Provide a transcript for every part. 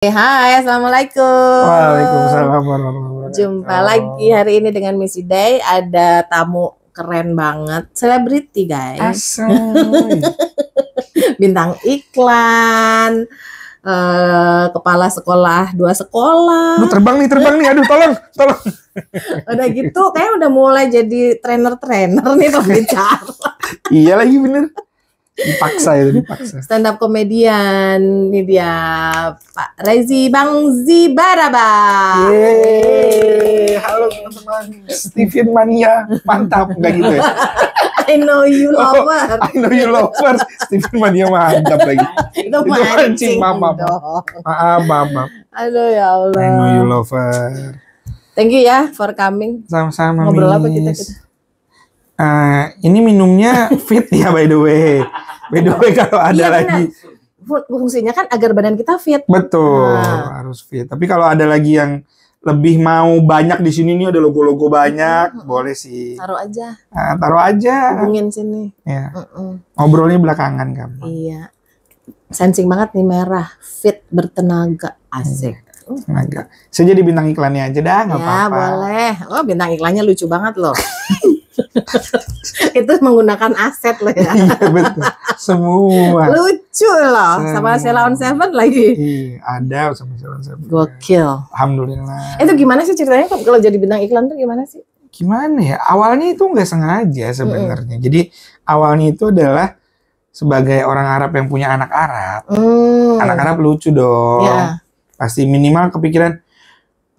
Hai, assalamualaikum. Waalaikumsalam warahmatullahi wabarakatuh. Jumpa lagi hari ini dengan Missy Day. Ada tamu keren banget, selebriti guys, Asal. bintang iklan, kepala sekolah 2 sekolah. Aduh, terbang nih. Aduh, tolong. Udah gitu, kayak udah mulai jadi trainer nih pembicara. Iya lagi bener. Dipaksa. Stand up komedian, ini dia Pak Rezi Bangzi Baraba. Yeay, halo teman-teman. Steven Mania, mantap nggak gitu ya? I know you lover. I know you lover. Steven Mania mantap lagi. Itu mancing, dong. Maaf. Aduh ya Allah. I know you lover. Thank you ya for coming. Sama-sama. Ngobrol apa Miss. kita? Ini minumnya fit ya by the way. Kalau ada Iya, lagi. Fungsinya kan agar badan kita fit. Betul, harus fit. Tapi kalau ada lagi yang lebih mau banyak di sini nih, ada logo-logo banyak, boleh sih. Taruh aja. Nah, taruh aja. Hubungin sini. Ya. Ngobrolnya belakangan kamu. Iya. Sensing banget nih merah, fit, bertenaga, asik. Tenaga. Saya jadi bintang iklannya aja dah, nggak Ya apa-apa. boleh. Oh bintang iklannya lucu banget loh. Itu menggunakan aset loh ya. Iya betul. Semua. Lucu loh. Sama Sheila on Seven lagi. Iya, ada sama saya. Gokil. Alhamdulillah. Itu gimana sih ceritanya kalau jadi bintang iklan tuh gimana sih? Gimana ya? Awalnya itu nggak sengaja sebenarnya. Jadi awalnya itu adalah sebagai orang Arab yang punya anak Arab. Anak Arab lucu dong. Ya. Pasti minimal kepikiran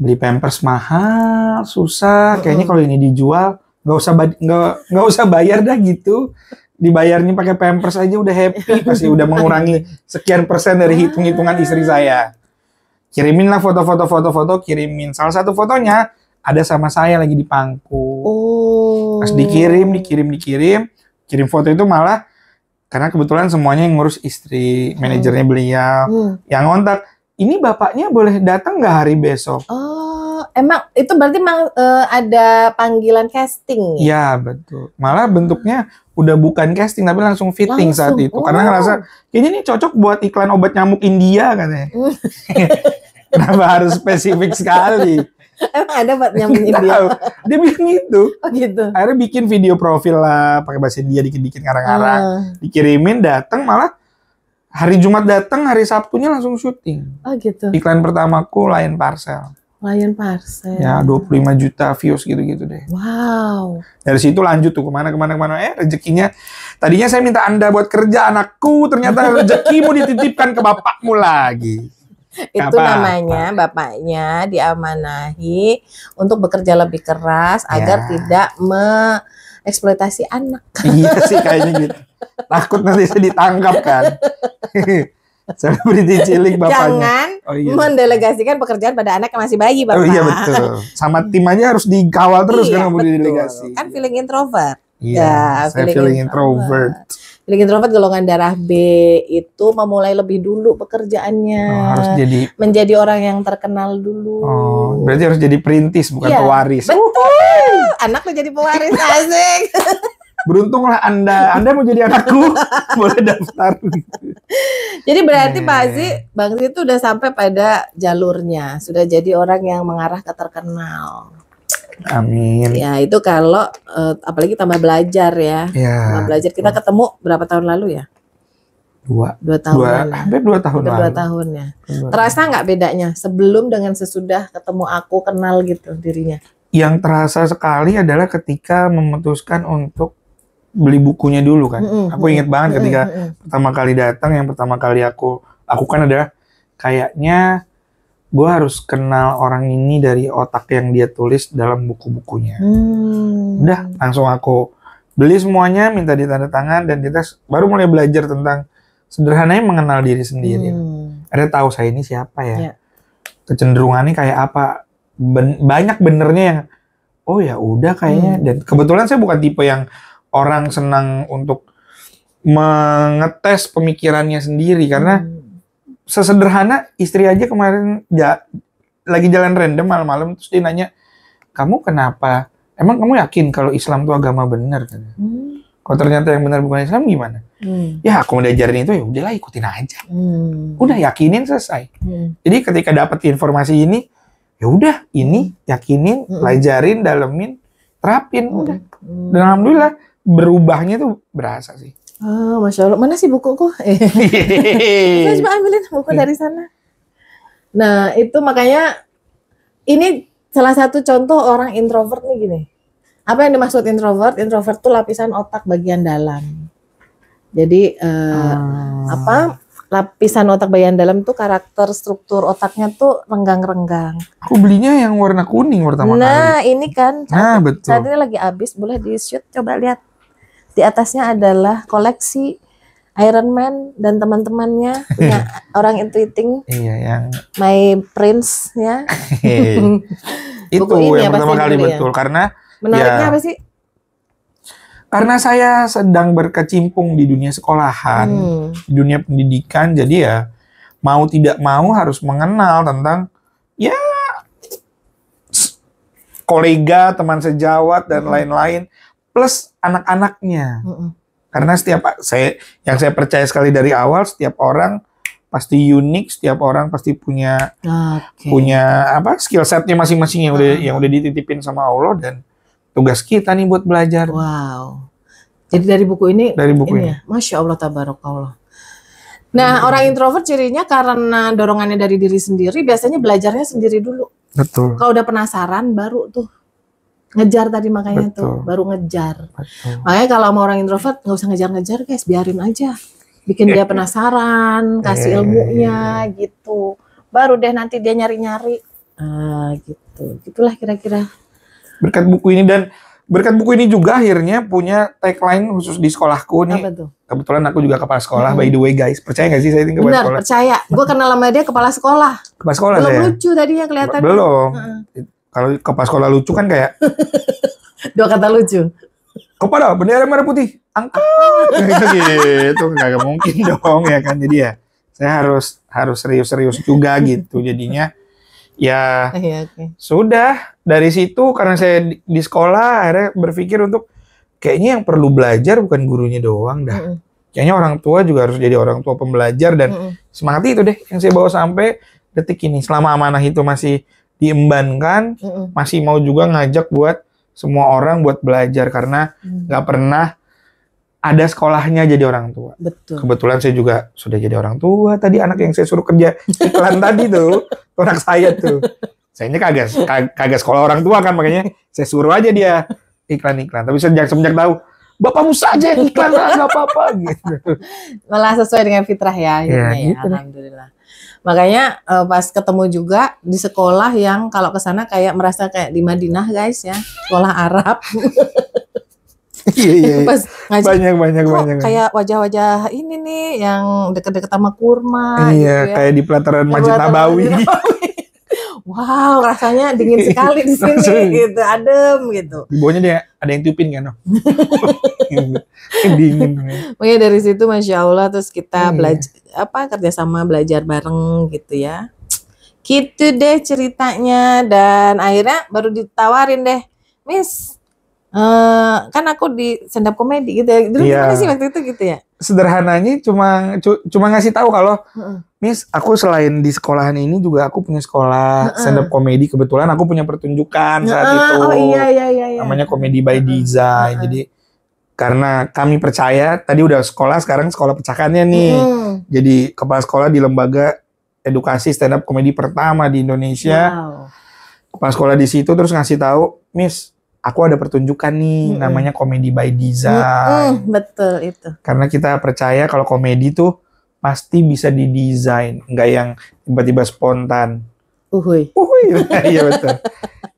beli Pampers mahal, susah. Kayaknya kalau ini dijual nggak usah bayar dah gitu. Dibayarnya pakai Pampers aja udah happy, pasti udah mengurangi sekian persen dari hitung-hitungan istri saya. Kirimin lah foto, kirimin. Salah satu fotonya ada sama saya lagi di pangku. Pas dikirim. Kirim foto itu malah karena kebetulan semuanya yang ngurus istri, manajernya beliau, yang ngontak. Ini bapaknya boleh datang nggak hari besok? Oh, emang itu berarti ada panggilan casting ya? Iya betul. Malah bentuknya udah bukan casting tapi langsung fitting saat itu. Karena ngerasa kayaknya ini cocok buat iklan obat nyamuk India katanya. Kenapa harus spesifik sekali? Emang ada buat nyamuk India? Dia bikin gitu. Oh gitu. Akhirnya bikin video profil lah pakai bahasa India dikit-dikit ngarang-ngarang. Dikirimin, datang malah hari Jumat datang, hari Sabtunya langsung syuting. Oh gitu. Iklan pertamaku Lion Parcel. Lion Parcel. Ya 25 juta views gitu-gitu deh. Wow. Dari situ lanjut tuh kemana. Rezekinya. Tadinya saya minta Anda buat kerja anakku. Ternyata rezekimu dititipkan ke bapakmu lagi. Itu namanya bapaknya diamanahi untuk bekerja lebih keras agar tidak eksploitasi anak. Iya sih kayaknya gitu. Takut nanti saya ditangkap kan. Selebriti cilik bapaknya. Jangan mendelegasikan pekerjaan pada anak yang masih bayi, Bapak. Oh iya betul. Sama tim aja harus dikawal terus kan mau didelegasi. Kan feeling introvert. Iya, saya feeling introvert. Feeling introvert golongan darah B itu memulai lebih dulu pekerjaannya. Harus menjadi orang yang terkenal dulu. Oh, berarti harus jadi perintis bukan pewaris. Betul. Anak lo jadi pewaris asik. Beruntunglah Anda mau jadi anakku, boleh daftar. Jadi berarti Pak Azi, Bang Zi itu udah sampai pada jalurnya, sudah jadi orang yang mengarah ke terkenal. Amin. Ya itu kalau apalagi tambah belajar ya. Tambah belajar kita ketemu berapa tahun lalu ya? 2 tahun. Hampir 2 tahun lalu. 2 tahun ya. Terasa nggak bedanya sebelum dengan sesudah ketemu aku kenal gitu dirinya? Yang terasa sekali adalah ketika memutuskan untuk beli bukunya dulu kan. Aku ingat banget ketika pertama kali datang, yang pertama kali aku lakukan adalah kayaknya gue harus kenal orang ini dari otak yang dia tulis dalam buku-bukunya. Udah, langsung aku beli semuanya, minta ditandatangan, dan kita baru mulai belajar tentang sederhananya mengenal diri sendiri. Ada tahu saya ini siapa ya? Kecenderungannya kayak apa? Banyak benernya yang oh ya udah kayaknya. Dan kebetulan saya bukan tipe yang orang senang untuk mengetes pemikirannya sendiri karena sesederhana istri aja kemarin lagi jalan random malam-malam terus dia nanya, kamu kenapa? Emang kamu yakin kalau Islam itu agama benar? Kalau Kalau ternyata yang benar bukan Islam gimana? Ya aku mau diajarin itu ya udahlah ikutin aja. Udah yakinin selesai. Jadi ketika dapat informasi ini, ya udah ini yakinin, pelajarin, dalemin, terapin udah. Dan alhamdulillah berubahnya tuh berasa sih. Oh, Masya Allah. Mana sih bukuku? Saya coba ambilin buku dari sana. Nah, itu makanya ini salah satu contoh orang introvert nih gini. Apa yang dimaksud introvert? Introvert tuh lapisan otak bagian dalam. Jadi lapisan otak bagian dalam tuh karakter struktur otaknya tuh renggang-renggang. Aku belinya yang warna kuning pertama kali. Nah, ini kan betul. saat ini lagi habis, boleh di-shoot, coba lihat. Di atasnya adalah koleksi Iron Man dan teman-temannya punya orang intuiting. Iya, yang My Prince ya. Itu yang pertama kali betul ya? Karena menariknya apa sih? Karena saya sedang berkecimpung di dunia sekolahan, di dunia pendidikan, jadi ya mau tidak mau harus mengenal tentang ya kolega, teman sejawat dan lain-lain, plus anak-anaknya. Karena yang saya percaya sekali dari awal, setiap orang pasti unik, setiap orang pasti punya skill setnya masing-masing yang udah dititipin sama Allah, dan tugas kita nih buat belajar. Wow. Jadi dari buku ini. Dari buku ini. Ya? Masya Allah, tabarakallah. Nah, orang introvert cirinya karena dorongannya dari diri sendiri, biasanya belajarnya sendiri dulu. Betul. Kalau udah penasaran, baru tuh ngejar tadi makanya tuh, baru ngejar. Betul. Makanya kalau sama orang introvert nggak usah ngejar-ngejar, guys, biarin aja. Bikin dia penasaran, kasih ilmunya gitu. Baru deh nanti dia nyari-nyari. Gitu. Gitulah kira-kira. Berkat buku ini juga akhirnya punya tagline khusus di sekolahku nih. Apa tuh? Kebetulan aku juga kepala sekolah, by the way guys. Percaya nggak sih saya ini kepala sekolah? Benar, percaya. Gue kenal sama dia kepala sekolah. Kepala sekolah belum saya. Lucu tadinya kelihatan. Belum. Kalau kepala sekolah lucu kan kayak dua kata lucu. Kepada bendera merah putih, angkat. Gitu nggak mungkin dong ya kan. Jadi ya saya harus serius-serius juga gitu. Jadinya ya sudah dari situ, karena saya di sekolah akhirnya berpikir untuk kayaknya yang perlu belajar bukan gurunya doang dah. Kayaknya orang tua juga harus jadi orang tua pembelajar, dan semangat itu deh yang saya bawa sampai detik ini. Selama amanah itu masih diembankan, masih mau juga ngajak buat semua orang buat belajar, karena nggak pernah ada sekolahnya jadi orang tua. Betul. Kebetulan saya juga sudah jadi orang tua. Tadi anak yang saya suruh kerja iklan tadi tuh, anak saya tuh. Sayanya kagak sekolah orang tua kan, makanya saya suruh aja dia iklan-iklan. Tapi sejak tahu, bapakmu saja yang iklan, nggak apa-apa gitu. Malah sesuai dengan fitrah ya, akhirnya ya, gitu. Alhamdulillah. Makanya pas ketemu juga di sekolah yang kalau kesana kayak merasa kayak di Madinah guys ya, sekolah Arab. Iya. Pas ngaji, banyak. Kayak wajah-wajah ini nih yang deket-deket sama kurma. Iya, gitu ya. Kayak di pelataran Masjid Nabawi. Wow, rasanya dingin sekali di sini gitu, adem gitu. Di bawahnya dia ada yang tiupin kan? Dingin. Makanya dari situ Masya Allah, terus kita belajar kerjasama, belajar bareng gitu ya. Gitu deh ceritanya, dan akhirnya baru ditawarin deh, Miss. Kan aku di stand up comedy gitu ya. Dulu gimana sih waktu itu gitu ya? Sederhananya cuma ngasih tahu kalau Miss, aku selain di sekolahan ini juga aku punya sekolah stand up comedy. Kebetulan aku punya pertunjukan saat itu. Oh iya. Namanya Comedy by Design. Jadi karena kami percaya, tadi udah sekolah, sekarang sekolah pecahannya nih. Jadi kepala sekolah di lembaga edukasi stand up comedy pertama di Indonesia. Wow. Kepala sekolah di situ terus ngasih tahu, Miss, aku ada pertunjukan nih, namanya Comedy by Design. Betul itu. Karena kita percaya kalau komedi tuh pasti bisa didesain, nggak yang tiba-tiba spontan. Uhuy. Iya betul.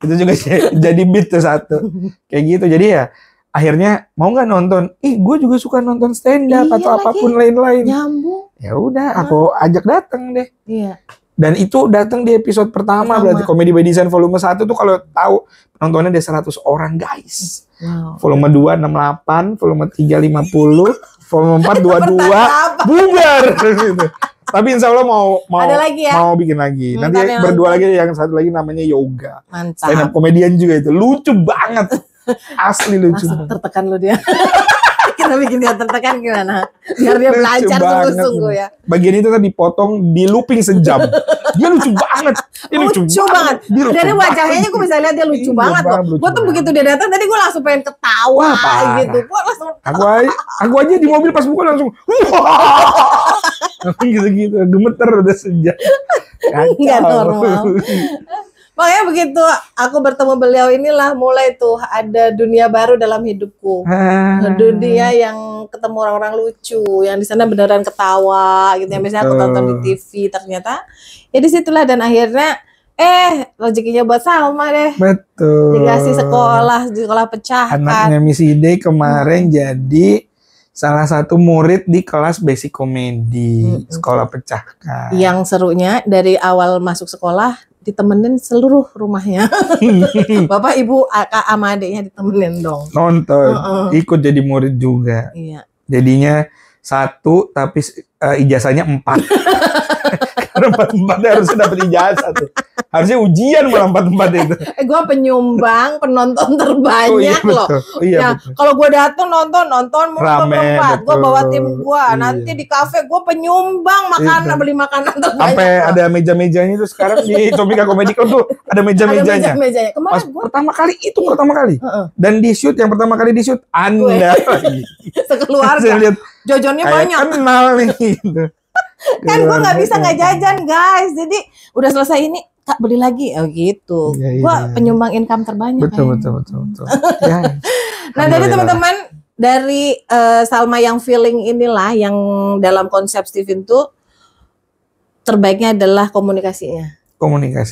Itu juga jadi beat tuh satu. Kayak gitu. Jadi ya akhirnya mau nggak nonton? Gue juga suka nonton stand up atau apapun lain-lain. Nyambung. Ya udah, aku ajak datang deh. Iya. Dan itu datang di episode pertama. Berarti Comedy by Design volume 1 tuh kalau tahu penontonnya ada 100 orang guys. Wow. Volume 2 68, volume 3 50, volume 4 22 bubar gitu. Tapi insya Allah mau lagi ya? Mau bikin lagi. Nanti berdua lagi, yang satu lagi namanya Yoga. Mantap. Stand up komedian juga itu. Lucu banget. Asli lucu. Tertekan lu dia. Kita bikin dia tertekan gimana? Biar dia belajar sungguh-sungguh ya. Bagian itu tadi dipotong, di looping sejam. Dia lucu banget. Dia lucu banget. Dari wajahnya gue bisa lihat dia lucu banget loh. Gue tuh begitu dia datang tadi gue langsung pengen ketawa gitu. Gue langsung. Aku aja di mobil pas buka langsung. Gitu-gitu, gemeter udah sejam. Nggak normal. Makanya begitu aku bertemu beliau inilah mulai tuh ada dunia baru dalam hidupku. Dunia yang ketemu orang-orang lucu, yang di sana beneran ketawa gitu. Yang biasanya aku tonton di TV, ternyata ya disitulah dan akhirnya rezekinya buat Salma deh. Betul. Dikasih sekolah pecahkan. Anaknya Miss Ide kemarin jadi salah satu murid di kelas basic komedi sekolah pecahkan. Yang serunya dari awal masuk sekolah ditemenin seluruh rumahnya. Bapak, ibu, kakak, sama adiknya ditemenin dong. Nonton, ikut jadi murid juga. Iya. Jadinya 1 tapi ijazahnya 4. Karena 4 harusnya dapat ijazah tuh. Harusnya ujian malah 4 itu. Gue penyumbang penonton terbanyak loh. Iya, kalau gue datang nonton rame. Gue bawa tim gue. Nanti di kafe gue penyumbang makanan, beli makanan terbanyak. Sampai ada meja-mejanya itu sekarang di Comika Comedy Club tuh ada meja-mejanya. Pas pertama kali. Dan di shoot yang pertama kali di shoot Anda lagi. Sekeluarga. Jojonnya banyak. Kenal nih gitu. Kan gue nggak bisa nggak jajan guys. Jadi udah selesai ini Kak beli lagi gitu. Gue penyumbang income terbanyak. Betul. Ya. Nah dari teman-teman dari Salma yang feeling inilah yang dalam konsep Steven tuh terbaiknya adalah komunikasinya.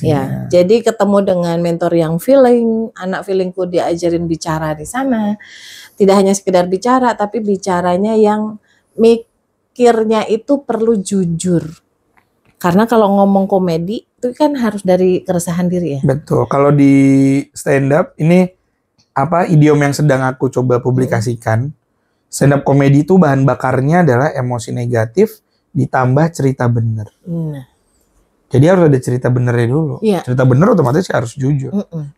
Ya, jadi ketemu dengan mentor yang feeling, anak feelingku diajarin bicara di sana. Tidak hanya sekedar bicara, tapi bicaranya yang mikirnya itu perlu jujur. Karena kalau ngomong komedi itu kan harus dari keresahan diri ya. Betul. Kalau di stand up ini idiom yang sedang aku coba publikasikan. Stand up komedi itu bahan bakarnya adalah emosi negatif ditambah cerita bener. Jadi harus ada cerita benernya dulu. Cerita bener otomatis harus jujur.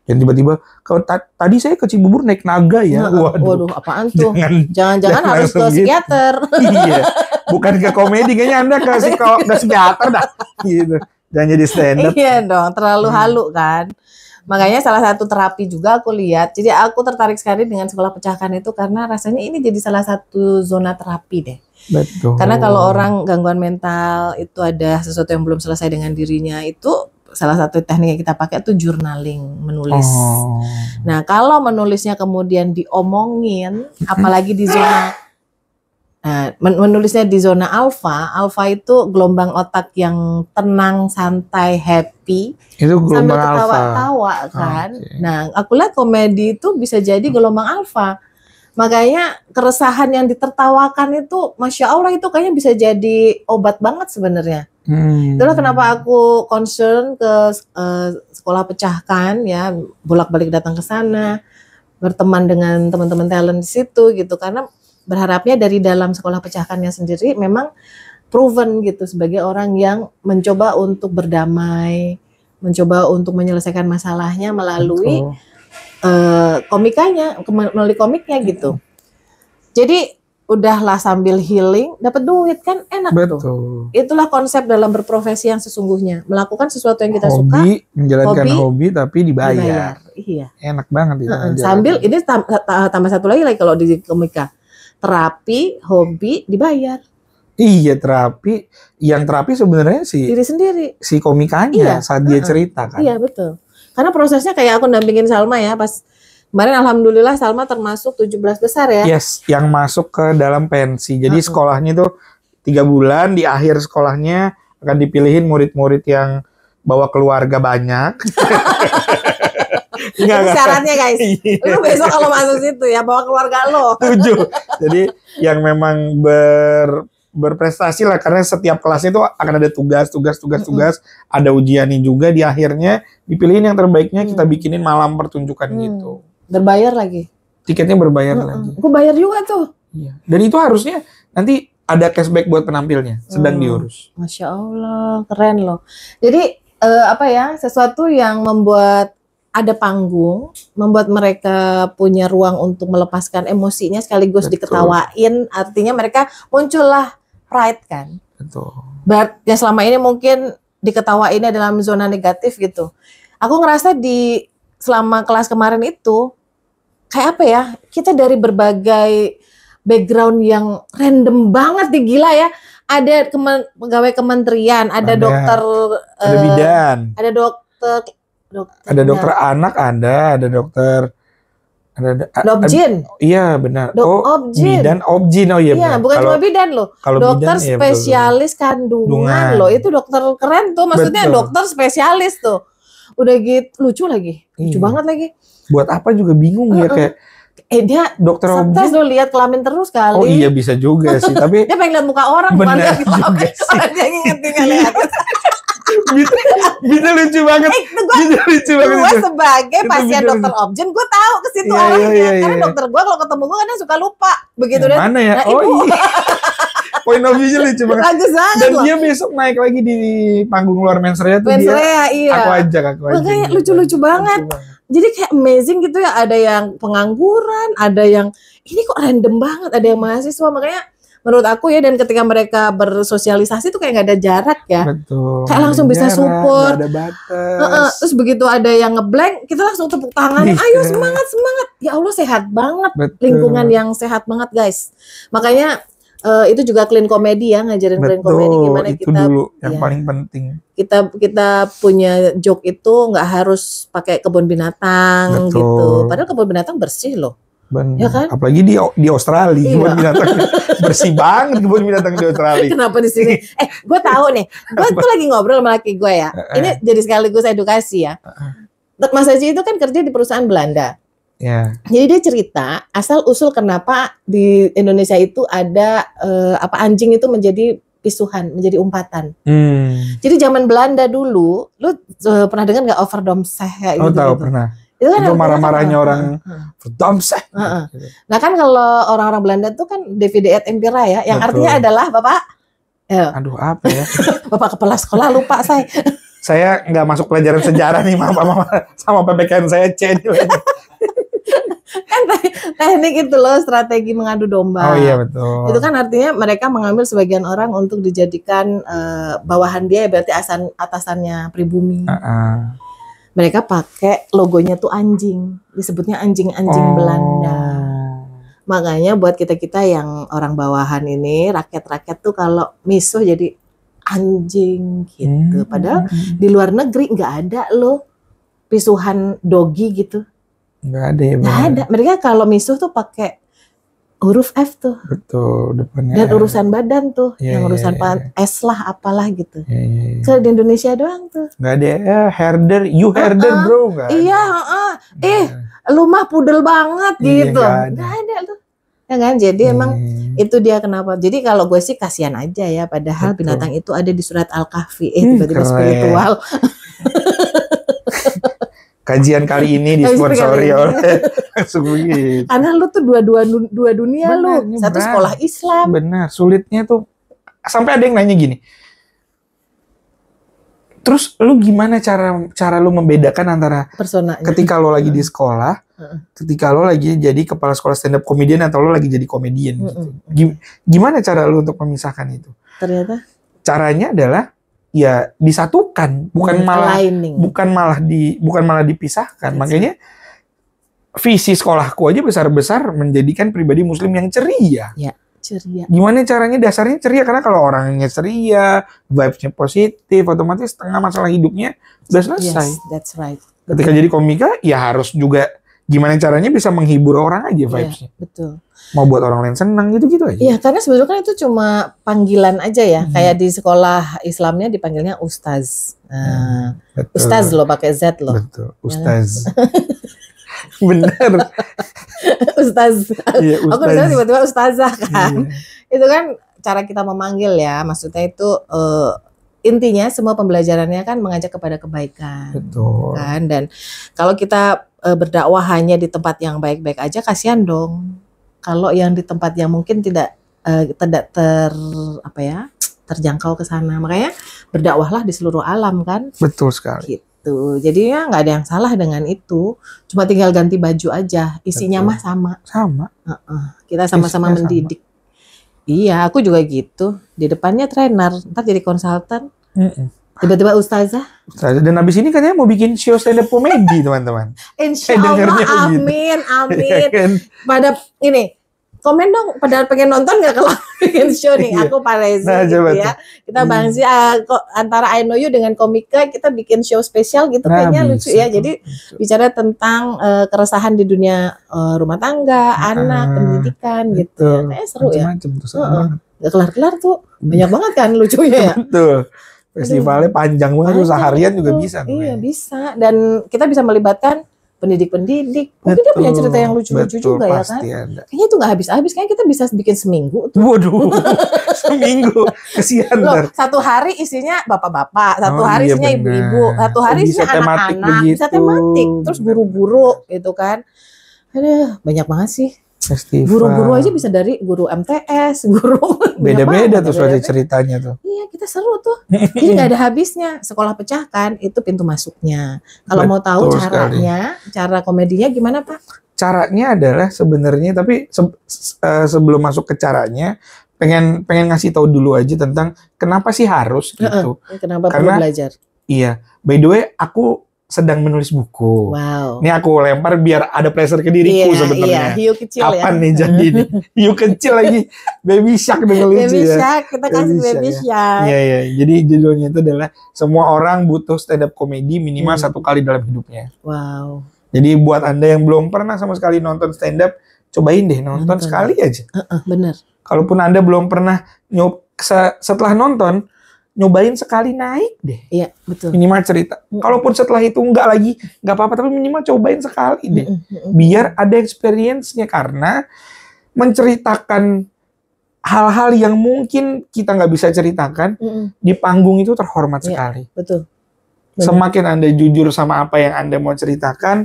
Dan tiba-tiba kalau tadi saya ke Cibubur naik naga ya. Waduh, apaan tuh? Jangan-jangan harus ke psikiater. Iya. Bukan ke komedi, kayaknya Anda ke psikiater dah. Gitu. Jangan jadi stand up. Iya dong, terlalu halu kan. Makanya salah satu terapi juga aku lihat. Jadi aku tertarik sekali dengan sekolah pecahkan itu karena rasanya ini jadi salah satu zona terapi deh. Betul. Karena kalau orang gangguan mental itu ada sesuatu yang belum selesai dengan dirinya, itu salah satu teknik yang kita pakai itu journaling, menulis. Nah kalau menulisnya kemudian diomongin, apalagi di zona menulisnya di zona alfa itu gelombang otak yang tenang, santai, happy, itu sambil ketawa-tawa kan. Nah aku lihat komedi itu bisa jadi gelombang alfa. Makanya keresahan yang ditertawakan itu, Masya Allah itu kayaknya bisa jadi obat banget sebenarnya. Itulah kenapa aku concern ke sekolah pecahkan ya, bolak-balik datang ke sana, berteman dengan teman-teman talent di situ gitu, karena berharapnya dari dalam sekolah pecahkannya sendiri memang proven gitu sebagai orang yang mencoba untuk berdamai, mencoba untuk menyelesaikan masalahnya melalui komikanya, melalui komiknya gitu. Jadi udahlah sambil healing dapat duit kan enak. Tuh. Itulah konsep dalam berprofesi yang sesungguhnya, melakukan sesuatu yang kita suka, menjalankan hobi tapi dibayar. Iya. Enak banget itu. Sambil ini tambah satu lagi kalau di komika, terapi, hobi, dibayar. Iya, terapi. Yang terapi sebenarnya diri sendiri, si komikanya saat dia cerita kan. Iya betul. Karena prosesnya kayak aku dampingin Salma ya, pas kemarin alhamdulillah Salma termasuk 17 besar ya. Yes, yang masuk ke dalam pensi. Jadi sekolahnya itu 3 bulan, di akhir sekolahnya akan dipilihin murid-murid yang bawa keluarga banyak. Itu syaratnya guys. Lu besok kalau masuk situ ya bawa keluarga lo. 7. Jadi yang memang berprestasi lah, karena setiap kelasnya itu akan ada tugas, ada ujiannya juga, di akhirnya dipilihin yang terbaiknya, kita bikinin malam pertunjukan gitu. Berbayar lagi. Tiketnya berbayar lagi. Aku bayar juga tuh. Iya. Dan itu harusnya nanti ada cashback buat penampilnya, sedang diurus. Masya Allah, keren loh. Jadi sesuatu yang membuat ada panggung, membuat mereka punya ruang untuk melepaskan emosinya sekaligus diketawain, artinya mereka muncullah pride kan. Betul. Ya selama ini mungkin diketawainnya dalam zona negatif gitu. Aku ngerasa selama kelas kemarin itu kayak apa ya? Kita dari berbagai background yang random banget nih, gila ya. Ada pegawai kementerian, ada dokter, ada bidan, ada dokter ada dokter anak, ada dokter, ada Dobjin. Iya benar. Objin. Bidan, Objin. Oh iya benar. Bukan cuma bidan loh. Dokter bidan, spesialis kandungan loh. Itu dokter keren tuh. Maksudnya dokter spesialis tuh. Udah gitu lucu lagi. Lucu banget lagi. Buat apa juga bingung ya kayak. Dia dokter Objin tuh lihat kelamin terus kali. Oh iya bisa juga sih. Tapi dia pengen lihat muka orang. Benar juga sih. Dia ngingetin lihat. Bisa lucu banget. Gue sebagai pasien dokter Objen, gue tahu ke situ orangnya. Karena dokter gue kalau ketemu gue kadang suka lupa. Begitu deh. Mana ya? Oh iya. Point of view lucu banget. Bagus banget. Dan dia besok naik lagi di panggung luar Mensrea tuh dia. Iya. Aku ajak. Makanya lucu-lucu banget. Jadi kayak amazing gitu ya. Ada yang pengangguran, ada yang ini kok random banget. Ada yang mahasiswa, makanya. Menurut aku ya, dan ketika mereka bersosialisasi tuh kayak nggak ada jarak ya. Betul. Kayak langsung bisa support. Gak ada batas. Terus begitu ada yang ngeblank, kita langsung tepuk tangan. Ayo semangat. Ya Allah sehat banget. Betul. Lingkungan yang sehat banget guys. Makanya itu juga clean comedy ya, ngajarin clean comedy gimana itu kita. Dulu yang paling penting. Kita punya joke itu nggak harus pakai kebun binatang gitu. Padahal kebun binatang bersih loh. Benar. Ya kan? Apalagi di Australia kebun binatang bersih banget kebun binatang di Australia. Kenapa di sini? Gue tahu nih. Gue tuh lagi ngobrol sama laki gue ya. Ini jadi sekaligus edukasi ya. Mas Haji itu kan kerja di perusahaan Belanda. Ya. Jadi dia cerita asal usul kenapa di Indonesia itu ada anjing itu menjadi pisuhan, menjadi umpatan. Jadi zaman Belanda dulu, lu pernah dengar nggak Overdomseh kayak gitu? Oh tahu pernah. Itu kan marah-marahnya orang Verdomseh. Nah kan kalau orang-orang Belanda tuh kan Divide et Impera ya, yang artinya adalah Bapak. Aduh apa ya? Bapak kepala sekolah lupa saya. Saya nggak masuk pelajaran sejarah nih, maaf sama PPKN saya C nilainya. Kan teknik itu loh, strategi mengadu domba. Oh iya betul. Itu kan artinya mereka mengambil sebagian orang untuk dijadikan bawahan dia, berarti atasannya pribumi. Mereka pakai logonya tuh anjing, disebutnya anjing-anjing Belanda. Makanya buat kita-kita yang orang bawahan ini, rakyat-rakyat tuh kalau misuh jadi anjing gitu. Padahal di luar negeri nggak ada loh pisuhan dogi gitu. Nggak ada ya. Nggak ada. Mereka kalau misuh tuh pakai huruf F tuh. Betul, depannya. Dan urusan badan tuh, yang urusan S lah apalah gitu. Kalau di Indonesia doang tuh. Nggak ada herder, you herder bro. Nggak iya, lu mah pudel banget gitu. Nggak ada tuh. Ya kan, jadi emang itu dia kenapa. Jadi kalau gue sih kasihan aja ya, padahal binatang itu ada di surat Al-Kahfi. Tiba-tiba spiritual. Kajian kali ini disponsori oleh karena lu tuh dua dunia. Bener, lu satu sekolah Islam. Benar, sulitnya tuh sampai ada yang nanya gini. Terus lu gimana cara lu membedakan antara personanya ketika lu lagi di sekolah, ketika lu lagi jadi kepala sekolah stand up comedian atau lu lagi jadi komedian gitu. Gimana cara lu untuk memisahkan itu? Ternyata caranya adalah ya disatukan, bukan malah dipisahkan. Makanya visi sekolahku aja besar-besar menjadikan pribadi muslim yang ceria. Ya, ceria. Gimana caranya? Dasarnya ceria, karena kalau orangnya ceria, vibes-nya positif, otomatis setengah masalah hidupnya udah selesai. Yes, that's right. Ketika jadi komika, ya harus juga gimana caranya bisa menghibur orang aja vibes-nya. Betul. Mau buat orang lain senang gitu-gitu aja. Iya, karena sebetulnya kan itu cuma panggilan aja ya. Kayak di sekolah Islamnya dipanggilnya ustaz. Nah, ustaz loh, pakai Z loh. Betul, ustaz. Bener. Ustaz. Iya, Aku misalnya tiba-tiba ustazah kan. Itu kan cara kita memanggil ya. Maksudnya itu intinya semua pembelajarannya kan mengajak kepada kebaikan. Betul. Kan? Dan kalau kita berdakwah hanya di tempat yang baik-baik aja, kasihan dong. Kalau yang di tempat yang mungkin tidak terjangkau ke sana. Makanya berdakwahlah di seluruh alam kan. Betul sekali. Gitu. gitu. Jadinya nggak ada yang salah dengan itu. Cuma tinggal ganti baju aja. Isinya Betul. mah sama. Sama. Kita sama-sama Isinya mendidik. Iya, aku juga gitu. Di depannya trainer, ntar jadi konsultan. Tiba-tiba ustazah. Dan habis ini katanya mau bikin show stand up comedy, teman-teman. Insya Allah, amin, amin. Pada ini, komen dong, pada pengen nonton nggak kalau bikin show nih? Aku Parezi gitu ya. Kita bahas antara I Know You dengan komika, kita bikin show spesial gitu, kayaknya lucu ya. Jadi bicara tentang keresahan di dunia rumah tangga, anak, pendidikan gitu. Kayaknya seru ya. Gak kelar-kelar tuh, banyak banget kan lucunya ya. Betul. Festivalnya panjang banget tuh, seharian juga bisa. Iya bisa, dan kita bisa melibatkan pendidik-pendidik. Mungkin dia punya cerita yang lucu-lucu juga ya kan. Ada. Kayaknya itu nggak habis-habis, kayaknya kita bisa bikin seminggu tuh. Waduh, seminggu, kesian. Loh, satu hari isinya bapak-bapak, satu hari isinya ibu-ibu, satu hari isinya anak-anak, bisa tematik, terus guru-guru gitu kan. Aduh, banyak banget sih. Festival. Guru-guru aja bisa dari guru MTS, guru beda-beda tuh soalnya ceritanya tuh. Iya, kita seru tuh. Jadi nggak ada habisnya. Sekolah pecah kan, itu pintu masuknya. Kalau mau tahu caranya, cara komedinya gimana Pak? Caranya adalah sebenarnya, tapi sebelum masuk ke caranya, pengen ngasih tahu dulu aja tentang kenapa sih harus gitu. Kenapa perlu belajar? Iya, by the way, aku sedang menulis buku. Wow. Ini aku lempar biar ada pressure ke diriku sebenarnya. Iya, hiu kecil. Kapan nih jadi nih? Hiu kecil lagi. Baby Shark dengan lucu ya. Baby Shark, kita kasih Baby Shark. Iya. Jadi judulnya itu adalah semua orang butuh stand up comedy minimal 1 kali dalam hidupnya. Wow. Jadi buat Anda yang belum pernah sama sekali nonton stand up, cobain deh nonton sekali aja. Bener. Kalaupun Anda belum pernah setelah nonton, nyobain sekali naik deh. Iya, betul. Minimal cerita. Kalaupun setelah itu enggak lagi, enggak apa-apa, tapi minimal cobain sekali deh. Biar ada experience-nya, karena menceritakan hal-hal yang mungkin kita nggak bisa ceritakan di panggung itu terhormat sekali. Betul. Semakin Anda jujur sama apa yang Anda mau ceritakan,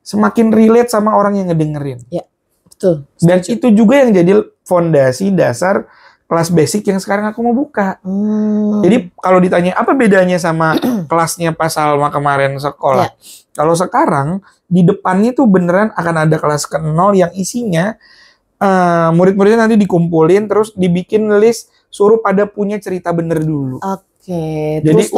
semakin relate sama orang yang ngedengerin. Iya, betul. Dan itu juga yang jadi fondasi dasar kelas basic yang sekarang aku mau buka. Jadi kalau ditanya apa bedanya sama kelasnya pas Salma kemarin sekolah. Kalau sekarang di depannya tuh beneran akan ada kelas ke-0 yang isinya murid-muridnya nanti dikumpulin terus dibikin list, suruh pada punya cerita bener dulu. Oke, jadi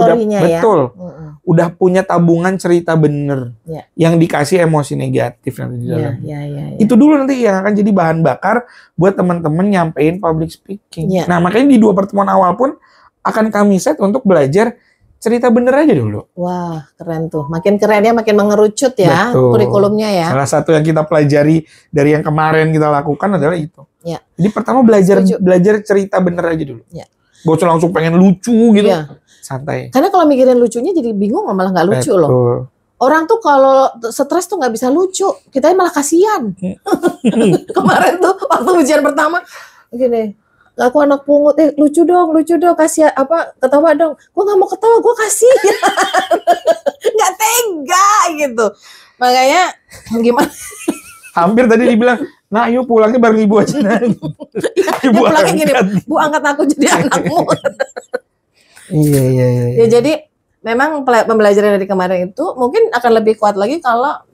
udah punya tabungan cerita bener yang dikasih emosi negatif nanti di dalamnya. Itu dulu nanti yang akan jadi bahan bakar buat teman-teman nyampein public speaking. Nah makanya di 2 pertemuan awal pun akan kami set untuk belajar cerita bener aja dulu. Wah, keren tuh. Makin keren ya, makin mengerucut ya. Betul. Kurikulumnya ya. Salah satu yang kita pelajari dari yang kemarin kita lakukan adalah itu. Jadi pertama belajar cerita bener aja dulu. Gak usah langsung pengen lucu gitu. Santai. Karena kalau mikirin lucunya jadi bingung, malah nggak lucu loh. Orang tuh kalau stres tuh nggak bisa lucu. Kita malah kasihan. Kemarin tuh waktu ujian pertama gini, aku anak pungut, lucu dong, kasih ketawa dong. Gue nggak mau ketawa, gue kasih. Nggak tega gitu. Makanya gimana? Hampir tadi dibilang, nah yuk pulangnya bareng ibu aja. Ibu pulangnya gini, Bu angkat aku jadi anakmu. Iya. Ya jadi memang pembelajaran dari kemarin itu mungkin akan lebih kuat lagi kalau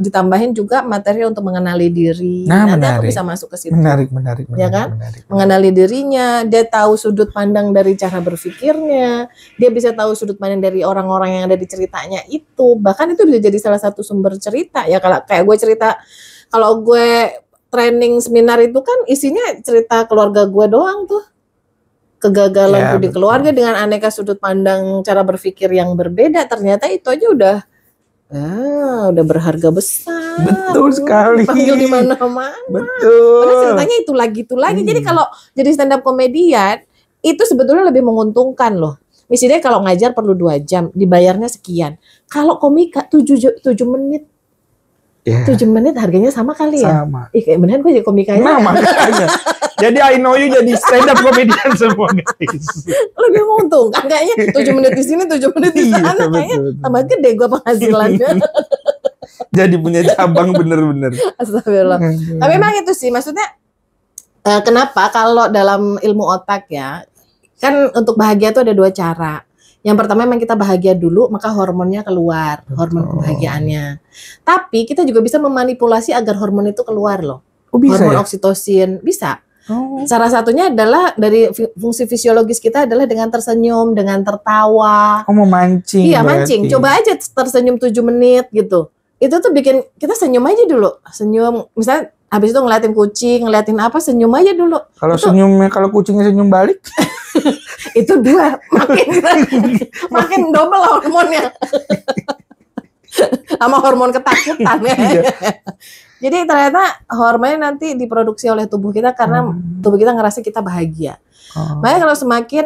ditambahin juga materi untuk mengenali diri. Nanti aku bisa masuk ke situ. Menarik. Ya kan? Mengenali dirinya, dia tahu sudut pandang dari cara berpikirnya, dia bisa tahu sudut pandang dari orang-orang yang ada di ceritanya itu. Bahkan itu bisa jadi salah satu sumber cerita. Ya kalau kayak gue cerita, kalau gue training seminar itu kan isinya cerita keluarga gue doang tuh. Kegagalan di keluarga dengan aneka sudut pandang cara berpikir yang berbeda, ternyata itu aja udah berharga besar. Betul sekali. Panggil di mana-mana. Betul. Padahal ceritanya itu lagi. Jadi kalau jadi stand up komedian itu sebetulnya lebih menguntungkan loh. Misalnya kalau ngajar perlu 2 jam, dibayarnya sekian. Kalau komika 7 menit. 7 menit harganya sama kali ya? Sama. Kayak beneran gue jadi komikanya. Nah, makanya. Jadi I Know You jadi stand up comedian semua guys. Lebih menguntungkan kayaknya 7 menit di sini, 7 menit di sana. Kayaknya tambah gede gue penghasilannya. Jadi punya cabang bener-bener. Astagfirullah. Tapi memang itu sih, maksudnya kenapa kalau dalam ilmu otak ya, kan untuk bahagia tuh ada 2 cara. Yang pertama memang kita bahagia dulu, maka hormonnya keluar, hormon kebahagiaannya. Tapi kita juga bisa memanipulasi agar hormon itu keluar loh. Oh, bisa hormon ya? oksitosin, bisa. Salah satunya adalah dari fungsi fisiologis kita adalah dengan tersenyum, dengan tertawa. Oh, memancing. Iya, mancing. Coba aja tersenyum 7 menit gitu. Itu tuh bikin kita senyum aja dulu. Senyum, misalnya habis itu ngeliatin kucing, ngeliatin apa, senyum aja dulu. Kalau itu, senyumnya, kalau kucingnya senyum balik? itu 2, makin double hormonnya. Sama hormon ketakutan ya. Jadi ternyata hormonnya nanti diproduksi oleh tubuh kita karena tubuh kita ngerasa kita bahagia. Makanya kalau semakin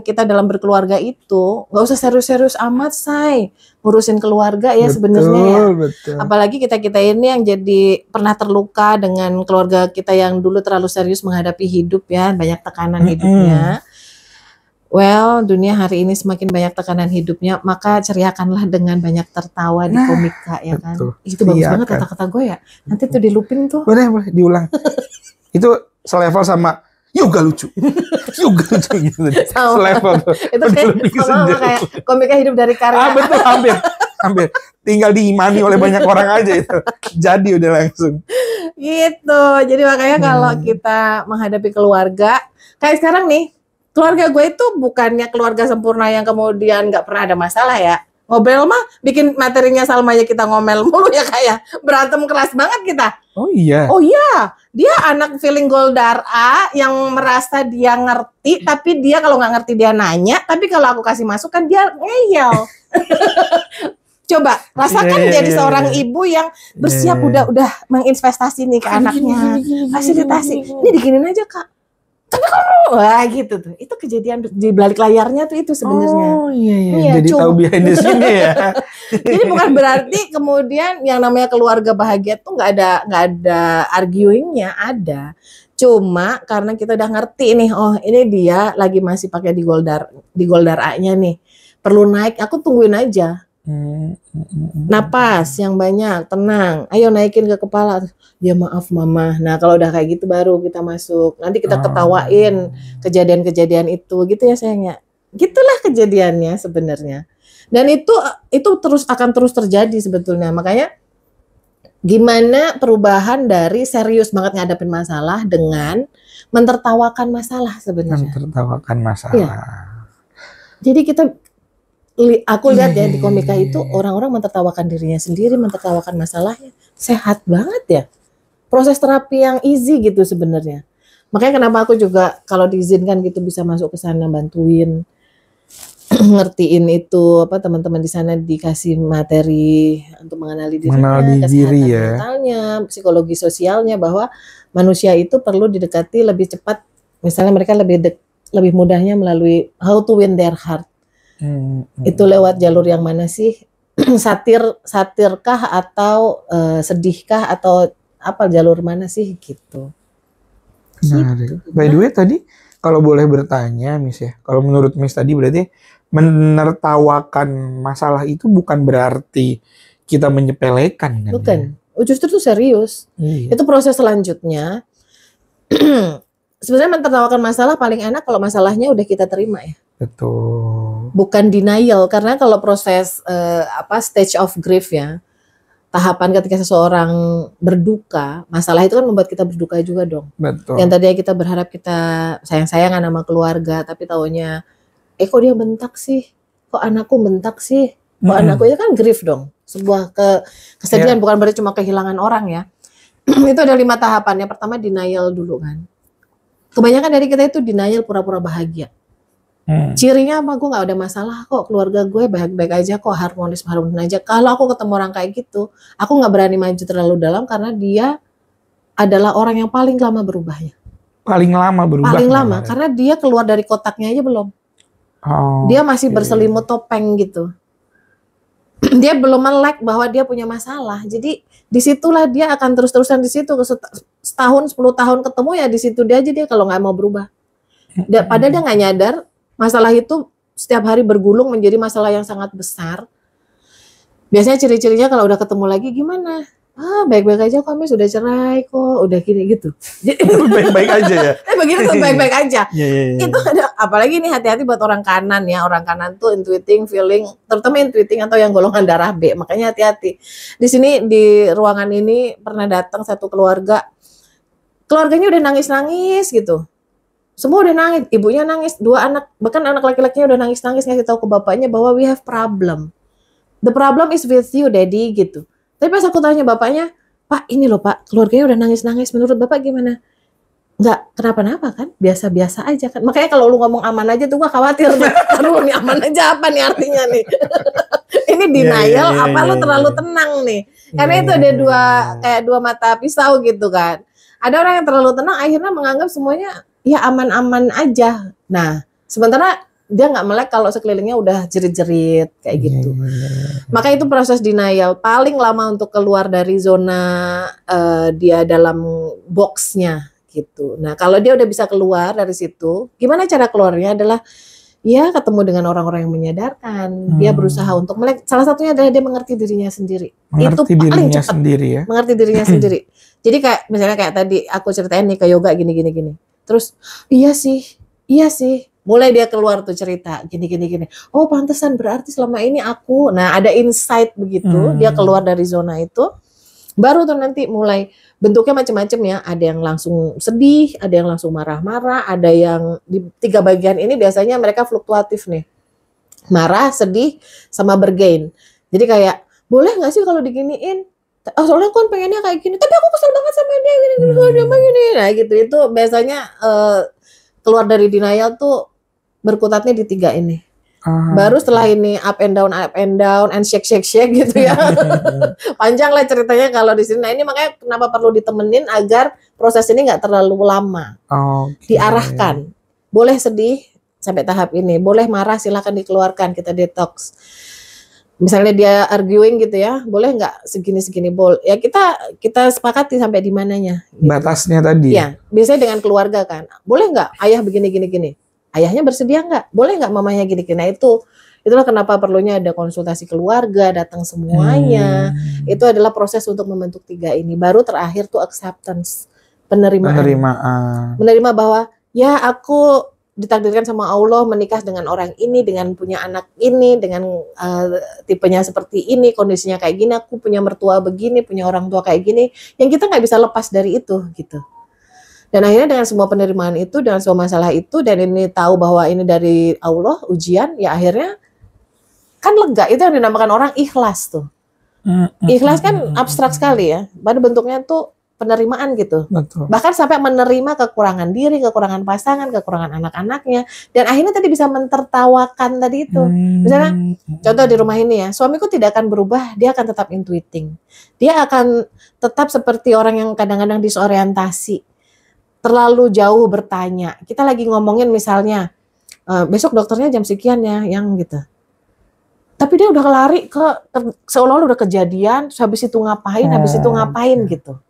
kita dalam berkeluarga itu nggak usah serius-serius amat, say, ngurusin keluarga ya sebenarnya ya. Betul. Apalagi kita ini yang jadi pernah terluka dengan keluarga kita yang dulu terlalu serius menghadapi hidup ya, banyak tekanan hidupnya. Well, dunia hari ini semakin banyak tekanan hidupnya, maka ceriakanlah dengan banyak tertawa di komika ya kan. Itu bagus banget kata-kata gue ya. Nanti tuh di looping tuh. Boleh diulang. Itu selevel sama yoga lucu. Yoga lucu gitu. Selevel tuh. Itu kayak komika hidup dari karya. Betul, hampir. Tinggal diimani oleh banyak orang aja itu. Jadi udah langsung. Gitu. Jadi makanya kalau kita menghadapi keluarga, kayak sekarang nih, keluarga gue itu bukannya keluarga sempurna yang kemudian nggak pernah ada masalah ya. Ngobel mah bikin materinya Salma aja kita ngomel mulu ya, kayak berantem keras banget kita. Oh iya. Oh iya, dia anak feeling Goldar A yang merasa dia ngerti, tapi dia kalau nggak ngerti dia nanya, tapi kalau aku kasih masukan dia ngeyel. Coba rasakan jadi seorang ibu yang bersiap udah menginvestasi nih ke anaknya, fasilitasi. Ini dikinin aja Kak. Tapi kamu, wah gitu tuh. Itu kejadian di balik layarnya tuh itu sebenarnya. Oh iya. Jadi tahu behind the scene ya. Jadi bukan berarti kemudian yang namanya keluarga bahagia tuh nggak ada arguingnya, ada. Cuma karena kita udah ngerti nih, oh ini dia lagi masih pakai di Goldar A-nya nih. Perlu naik, aku tungguin aja. Napas yang banyak, tenang. Ayo naikin ke kepala. Ya maaf mama. Nah kalau udah kayak gitu baru kita masuk. Nanti kita ketawain kejadian-kejadian itu, gitu ya sayangnya. Gitulah kejadiannya sebenarnya. Dan itu akan terus terjadi sebetulnya. Makanya gimana perubahan dari serius banget ngadepin masalah dengan mentertawakan masalah sebenarnya. Mentertawakan masalah. Ya. Jadi aku lihat ya di komika itu orang-orang mentertawakan dirinya sendiri, mentertawakan masalahnya. Sehat banget ya. Proses terapi yang easy gitu sebenarnya. Makanya kenapa aku juga kalau diizinkan gitu bisa masuk ke sana bantuin ngertiin itu teman-teman di sana dikasih materi untuk mengenali dirinya, kesehatan mentalnya, psikologi sosialnya, bahwa manusia itu perlu didekati lebih cepat. Misalnya mereka lebih mudahnya melalui how to win their heart. Itu lewat jalur yang mana sih? satirkah atau sedihkah atau apa, jalur mana sih gitu. Gitu. By the way tadi kalau boleh bertanya Miss ya, kalau menurut Miss tadi berarti menertawakan masalah itu bukan berarti kita menyepelekan kan? Bukan, justru itu serius. Itu proses selanjutnya. Sebenarnya mentertawakan masalah paling enak kalau masalahnya udah kita terima ya. Betul. Bukan denial, karena kalau proses stage of grief ya, tahapan ketika seseorang berduka, masalah itu kan membuat kita berduka juga dong. Betul. Yang tadinya kita berharap kita sayang-sayangan sama keluarga, tapi taunya, kok dia bentak sih? Kok anakku bentak sih? Kok anakku, itu kan grief dong. Sebuah kesedihan, bukan berarti cuma kehilangan orang ya. Itu ada 5 tahapan. Yang pertama denial dulu kan. Kebanyakan dari kita itu denial, pura-pura bahagia. Cirinya apa? Gue gak ada masalah kok, keluarga gue baik-baik aja kok, harmonis aja. Kalau aku ketemu orang kayak gitu, aku gak berani maju terlalu dalam karena dia adalah orang yang paling lama berubahnya. Paling lama berubah? Paling lama, karena dia keluar dari kotaknya aja belum. Dia masih berselimut topeng gitu. Dia belum melek bahwa dia punya masalah. Jadi disitulah dia akan terus-terusan di situ. Setahun, 10 tahun ketemu ya di situ dia aja, dia kalau nggak mau berubah. Padahal dia nggak nyadar masalah itu setiap hari bergulung menjadi masalah yang sangat besar. Biasanya ciri-cirinya kalau udah ketemu lagi gimana? Baik-baik aja kami sudah cerai kok, udah gini gitu. Baik-baik aja ya. Begitu tuh baik-baik aja. Yeah. Itu ada, apalagi nih hati-hati buat orang kanan ya. Orang kanan tuh intuiting, feeling, terutama intuiting atau yang golongan darah B. Makanya hati-hati. Di sini di ruangan ini pernah datang satu keluarga. Keluarganya udah nangis-nangis gitu. Semua udah nangis, ibunya nangis, 2 anak, bahkan anak laki-lakinya udah nangis-nangis ngasih tahu ke bapaknya bahwa we have problem. The problem is with you, daddy, gitu. Tapi pas aku tanya bapaknya, Pak, ini loh Pak, keluarganya udah nangis-nangis, menurut Bapak gimana? Nggak kenapa-napa kan, biasa-biasa aja kan. Makanya kalau lu ngomong aman aja tuh gua khawatir. Aduh, nih aman aja apa nih artinya nih? Ini denial apa lu terlalu tenang nih? Karena itu ada kayak dua mata pisau gitu kan. Ada orang yang terlalu tenang akhirnya menganggap semuanya ya aman-aman aja. Nah, sementara dia nggak melek kalau sekelilingnya udah jerit-jerit kayak gitu. Maka itu proses denial paling lama untuk keluar dari zona dia dalam boxnya gitu. Nah, kalau dia udah bisa keluar dari situ, gimana cara keluarnya adalah ya ketemu dengan orang-orang yang menyadarkan. Dia berusaha untuk melek. Salah satunya adalah dia mengerti dirinya sendiri. Mengerti itu paling cepat. Sendiri ya. Mengerti dirinya sendiri. Jadi kayak misalnya kayak tadi aku ceritain nih ke yoga gini. Terus iya sih. Mulai dia keluar tuh cerita gini. Oh pantesan berarti selama ini aku. Nah ada insight begitu. Dia keluar dari zona itu. Baru tuh nanti mulai bentuknya macam-macam ya. Ada yang langsung sedih, ada yang langsung marah-marah, ada yang di 3 bagian ini biasanya mereka fluktuatif nih. Marah, sedih, sama bergain. Jadi kayak boleh nggak sih kalau diginiin? Soalnya kan pengennya kayak gini, tapi aku kesel banget sama dia gini. Nah gitu itu biasanya keluar dari denial tuh berkutatnya di 3 ini. Baru setelah ini up and down and shake gitu ya. Panjang lah ceritanya kalau di sini. Nah ini makanya kenapa perlu ditemenin agar proses ini nggak terlalu lama. Diarahkan. Boleh sedih sampai tahap ini, boleh marah silakan dikeluarkan, kita detox. Misalnya dia arguing gitu ya, boleh nggak segini boleh ya kita sepakati sampai di mananya gitu. Batasnya tadi ya biasanya dengan keluarga kan, boleh nggak ayah begini ayahnya bersedia nggak, boleh nggak mamanya gini. Nah itulah kenapa perlunya ada konsultasi keluarga, datang semuanya. Itu adalah proses untuk membentuk 3 ini. Baru terakhir tuh acceptance, penerimaan. Menerima bahwa ya aku ditakdirkan sama Allah menikah dengan orang ini, dengan punya anak ini, dengan tipenya seperti ini, kondisinya kayak gini, aku punya mertua begini, punya orang tua kayak gini, yang kita nggak bisa lepas dari itu gitu. Dan akhirnya dengan semua penerimaan itu, dengan semua masalah itu, dan ini tahu bahwa ini dari Allah, ujian, ya akhirnya kan lega. Itu yang dinamakan orang ikhlas tuh. Ikhlas kan abstrak sekali ya, pada bentuknya tuh penerimaan gitu. Betul. Bahkan sampai menerima kekurangan diri, kekurangan pasangan, kekurangan anak-anaknya, dan akhirnya tadi bisa mentertawakan tadi itu. Misalnya contoh di rumah ini ya, suamiku tidak akan berubah, dia akan tetap intuiting. Dia akan tetap seperti orang yang kadang-kadang disorientasi, terlalu jauh bertanya. Kita lagi ngomongin misalnya besok dokternya jam sekian ya, yang gitu. Tapi dia udah lari ke seolah-olah udah kejadian, habis itu ngapain gitu.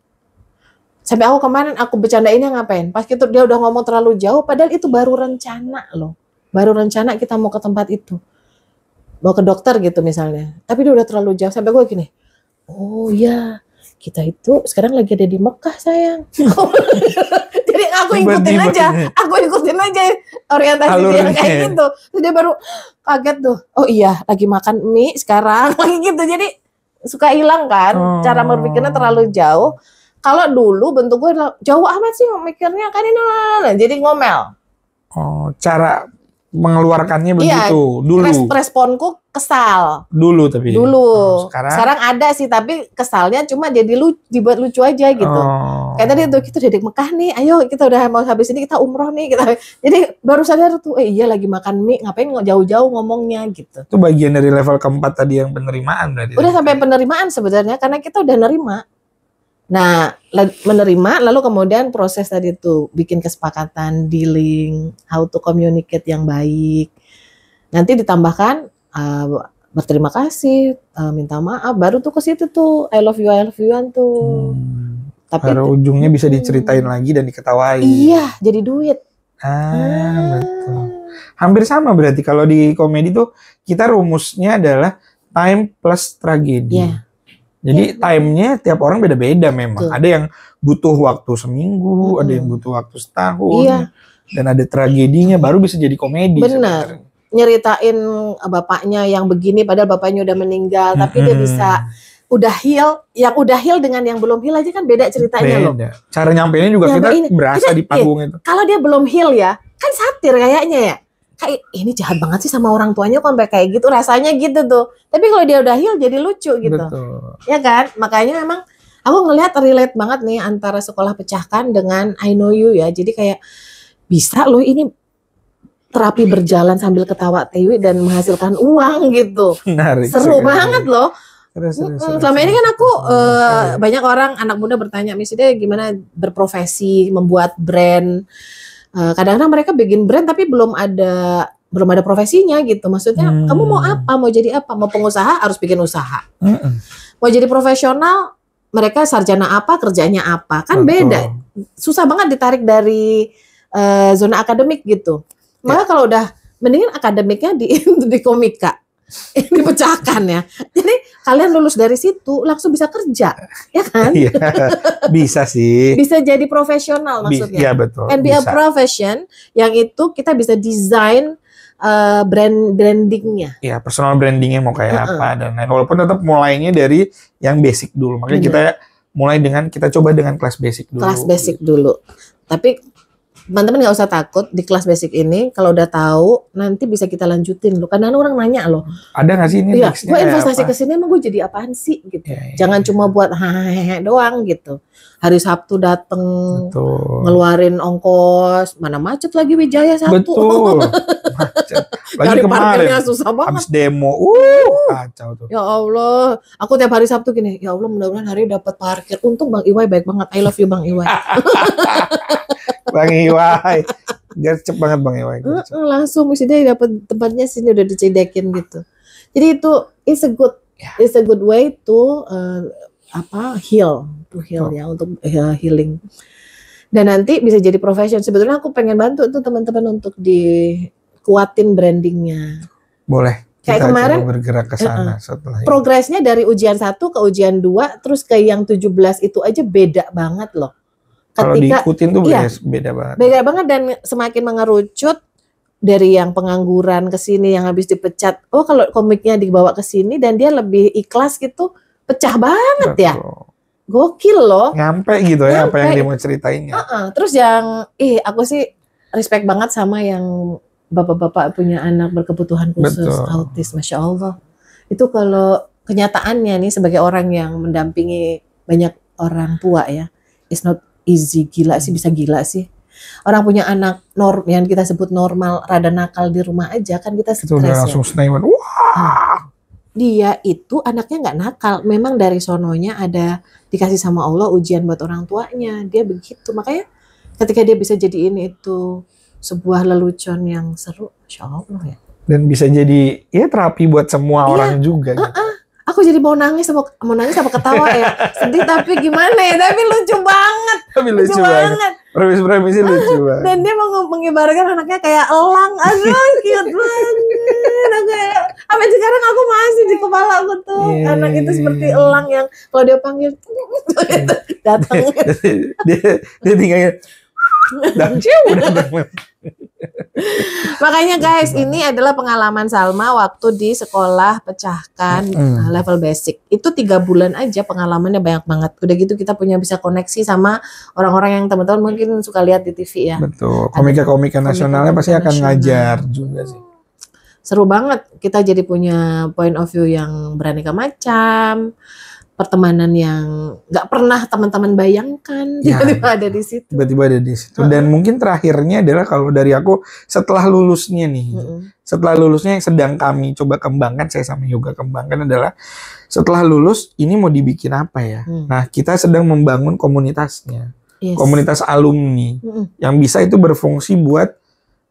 Sampai aku kemarin aku bercandainnya ngapain? Pas gitu dia udah ngomong terlalu jauh, padahal itu baru rencana loh. Baru rencana kita mau ke tempat itu. Mau ke dokter gitu misalnya. Tapi dia udah terlalu jauh, sampai gue gini. Oh iya, kita itu sekarang lagi ada di Mekah sayang. Jadi aku ikutin aja orientasi dia kayak gitu. Terus dia baru kaget tuh. Oh iya, lagi makan mie sekarang. Lagi gitu. Jadi suka hilang kan. Cara berpikirnya terlalu jauh. Kalau dulu bentuk gue jauh amat sih mikirnya kan ini, jadi ngomel. Oh, cara mengeluarkannya begitu dulu. Responku kesal. Dulu tapi. Sekarang ada sih, tapi kesalnya cuma jadi dibuat lucu aja gitu. Kayak tadi tuh kita di Mekah nih, ayo kita udah mau habis ini kita umroh nih kita. Jadi baru sadar tuh, iya lagi makan mie, ngapain jauh-jauh ngomongnya gitu. Itu bagian dari level keempat tadi yang penerimaan berarti. Udah sampai penerimaan sebenarnya karena kita udah nerima. Nah, menerima, lalu kemudian proses tadi tuh bikin kesepakatan, dealing, how to communicate yang baik. Nanti ditambahkan berterima kasih, minta maaf, baru tuh ke situ tuh I love you-an tuh. Tapi ujungnya bisa diceritain lagi dan diketawain. Iya, jadi duit. Betul. Hampir sama berarti kalau di komedi tuh kita rumusnya adalah time plus tragedi. Yeah. Jadi time-nya tiap orang beda-beda memang. Betul. Ada yang butuh waktu seminggu, ada yang butuh waktu setahun. Iya. Dan ada tragedinya baru bisa jadi komedi. Benar. Nyeritain bapaknya yang begini padahal bapaknya udah meninggal, tapi dia bisa udah heal, yang udah heal dengan yang belum heal aja kan beda ceritanya loh. Cara nyampeinnya juga kita berasa di panggung itu. Kalau dia belum heal ya, kan satir kayaknya ya. Kayak ini jahat banget sih sama orang tuanya kok sampai kayak gitu, rasanya gitu tuh. Tapi kalau dia udah heal jadi lucu gitu. Betul. Ya kan? Makanya memang aku ngelihat relate banget nih antara Sekolah Pecahkan dengan I Know You ya. Jadi kayak bisa loh ini terapi berjalan sambil ketawa Tiwi dan menghasilkan uang gitu. Menarik, seru banget loh. Selama ini kan aku seru. banyak orang anak muda bertanya, misalnya gimana berprofesi, membuat brand. Kadang-kadang mereka bikin brand tapi belum ada profesinya gitu. Maksudnya kamu mau apa? Mau jadi apa? Mau pengusaha harus bikin usaha. Mau jadi profesional, mereka sarjana apa, kerjanya apa. Kan beda. Susah banget ditarik dari zona akademik gitu. Maka kalau udah mendingan akademiknya di komika. Dipecahkan ya. Jadi kalian lulus dari situ langsung bisa kerja, ya kan? Iya, bisa sih. Bisa jadi profesional maksudnya. Iya betul. And be a profession yang itu kita bisa desain brandingnya. Iya, personal brandingnya mau kayak apa dan lain. Walaupun tetap mulainya dari yang basic dulu. Makanya kita mulai dengan kita coba dengan kelas basic dulu. Kelas basic dulu. Tapi teman-teman nggak usah takut di kelas basic ini, kalau udah tahu nanti bisa kita lanjutin loh. Karena orang nanya loh. Ada nggak sih ini? Iya, gue investasi ke sini emang gue jadi apaan sih gitu. Jangan cuma buat hahaha doang gitu. Hari Sabtu dateng ngeluarin ongkos, mana macet lagi Wijaya Sabtu. Betul. Macet. Lagi kemarin susah banget. habis demo, kacau tuh. Ya Allah, aku tiap hari Sabtu gini, ya Allah mudah-mudahan hari dapat parkir. Untung Bang Iwai baik banget. I love you Bang Iwai. Bang Iwai, gercep banget Bang Iwai. Langsung mesti dia dapat tempatnya sini udah dicedekin gitu. Jadi itu it's a good way to heal ya, untuk healing. Dan nanti bisa jadi profession. Sebetulnya aku pengen bantu tuh teman-teman untuk dikuatin brandingnya. Boleh. Kayak kita kemarin bergerak ke sana setelah ini. Progresnya dari ujian 1 ke ujian 2 terus ke yang 17 itu aja beda banget loh. Kalau diikutin tuh beda banget. Beda banget dan semakin mengerucut dari yang pengangguran ke sini yang habis dipecat. Oh, kalau komiknya dibawa ke sini dan dia lebih ikhlas gitu, pecah banget. Betul. Ya. Gokil loh. Nyampe gitu ya apa yang dia mau ceritainnya. Terus yang aku sih respect banget sama yang bapak-bapak punya anak berkebutuhan khusus autis, Masya Allah. Itu kalau kenyataannya nih sebagai orang yang mendampingi banyak orang tua ya, it's not easy. Gila sih, bisa gila sih. Orang punya anak yang kita sebut normal, rada nakal di rumah aja kan kita stres ya. Langsung senewan. Wah. Dia itu anaknya nggak nakal, memang dari sononya ada dikasih sama Allah ujian buat orang tuanya. Dia begitu, makanya ketika dia bisa jadiin itu sebuah lelucon yang seru, Masya Allah ya. Dan bisa jadi terapi buat semua orang juga. Gitu. Aku jadi mau nangis sama ketawa ya. Sedih tapi gimana ya? Tapi lucu banget. Lucu banget. Premis-premisnya lucu banget. Dan dia mau mengibarkan anaknya kayak elang. Aduh, cute banget. Sampai sekarang aku masih di kepala aku tuh. Anak itu seperti elang yang kalau dia panggil datang. dia tinggalnya Makanya guys, ini adalah pengalaman Salma waktu di Sekolah Pecahkan level basic. Itu 3 bulan aja pengalamannya banyak banget. Udah gitu kita bisa koneksi sama orang-orang yang teman-teman mungkin suka lihat di TV ya. Betul. Komika-komika nasionalnya pasti akan ngajar juga sih. Seru banget. Kita jadi punya point of view yang beraneka macam. Pertemanan yang nggak pernah teman-teman bayangkan tiba-tiba ada di situ. Tiba-tiba ada di situ. Dan mungkin terakhirnya adalah kalau dari aku setelah lulusnya nih, setelah lulusnya yang sedang kami coba kembangkan, saya sama Yoga kembangkan adalah setelah lulus ini mau dibikin apa ya? Nah kita sedang membangun komunitasnya, komunitas alumni yang bisa itu berfungsi buat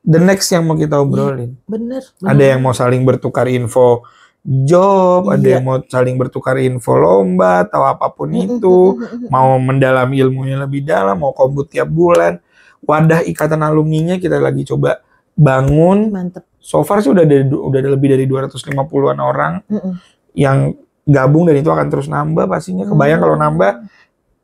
the next yang mau kita obrolin. Bener. Ada yang mau saling bertukar info job, ada yang mau saling bertukar info lomba atau apapun itu, mau mendalami ilmunya lebih dalam, mau komput tiap bulan. Wadah ikatan alumninya kita lagi coba bangun. Mantep. So far sih udah lebih dari 250-an orang yang gabung dan itu akan terus nambah pastinya. Kebayang kalau nambah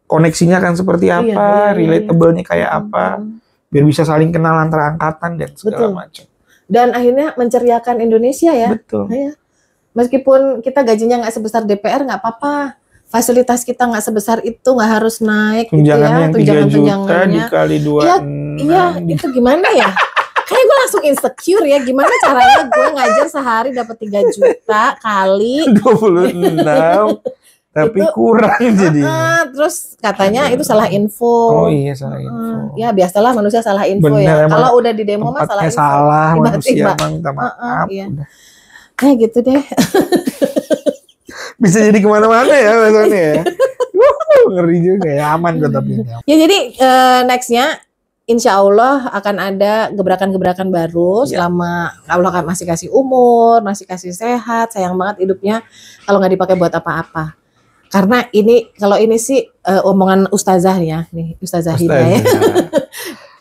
koneksinya akan seperti apa, relatable-nya kayak apa, biar bisa saling kenal antara angkatan dan segala macam. Dan akhirnya menceriakan Indonesia ya. Betul. Ya. Meskipun kita gajinya nggak sebesar DPR nggak apa-apa, fasilitas kita nggak sebesar itu, nggak harus naik tunjangannya gitu ya. Tunjangan-tunjangannya dikali 2. Iya, itu gimana ya? Kayaknya gue langsung insecure ya, gimana caranya gue ngajar sehari dapat 3 juta kali 26. Tapi itu, kurang jadi. Terus katanya itu salah info. Oh iya, salah info. Ya biasalah manusia salah info. Bener, ya. Kalau udah di demo mah salah info. Salah manusia, Bang, minta maaf. Iya. Nah gitu deh. Bisa jadi kemana-mana ya maksudnya ya. Ngeri juga ya, aman kok tapi. Ya jadi nextnya insya Allah akan ada gebrakan-gebrakan baru selama Allah masih kasih umur, masih kasih sehat. Sayang banget hidupnya kalau nggak dipakai buat apa-apa. Karena ini, kalau ini sih omongan ustazah ya, nih ustazah Hidayah.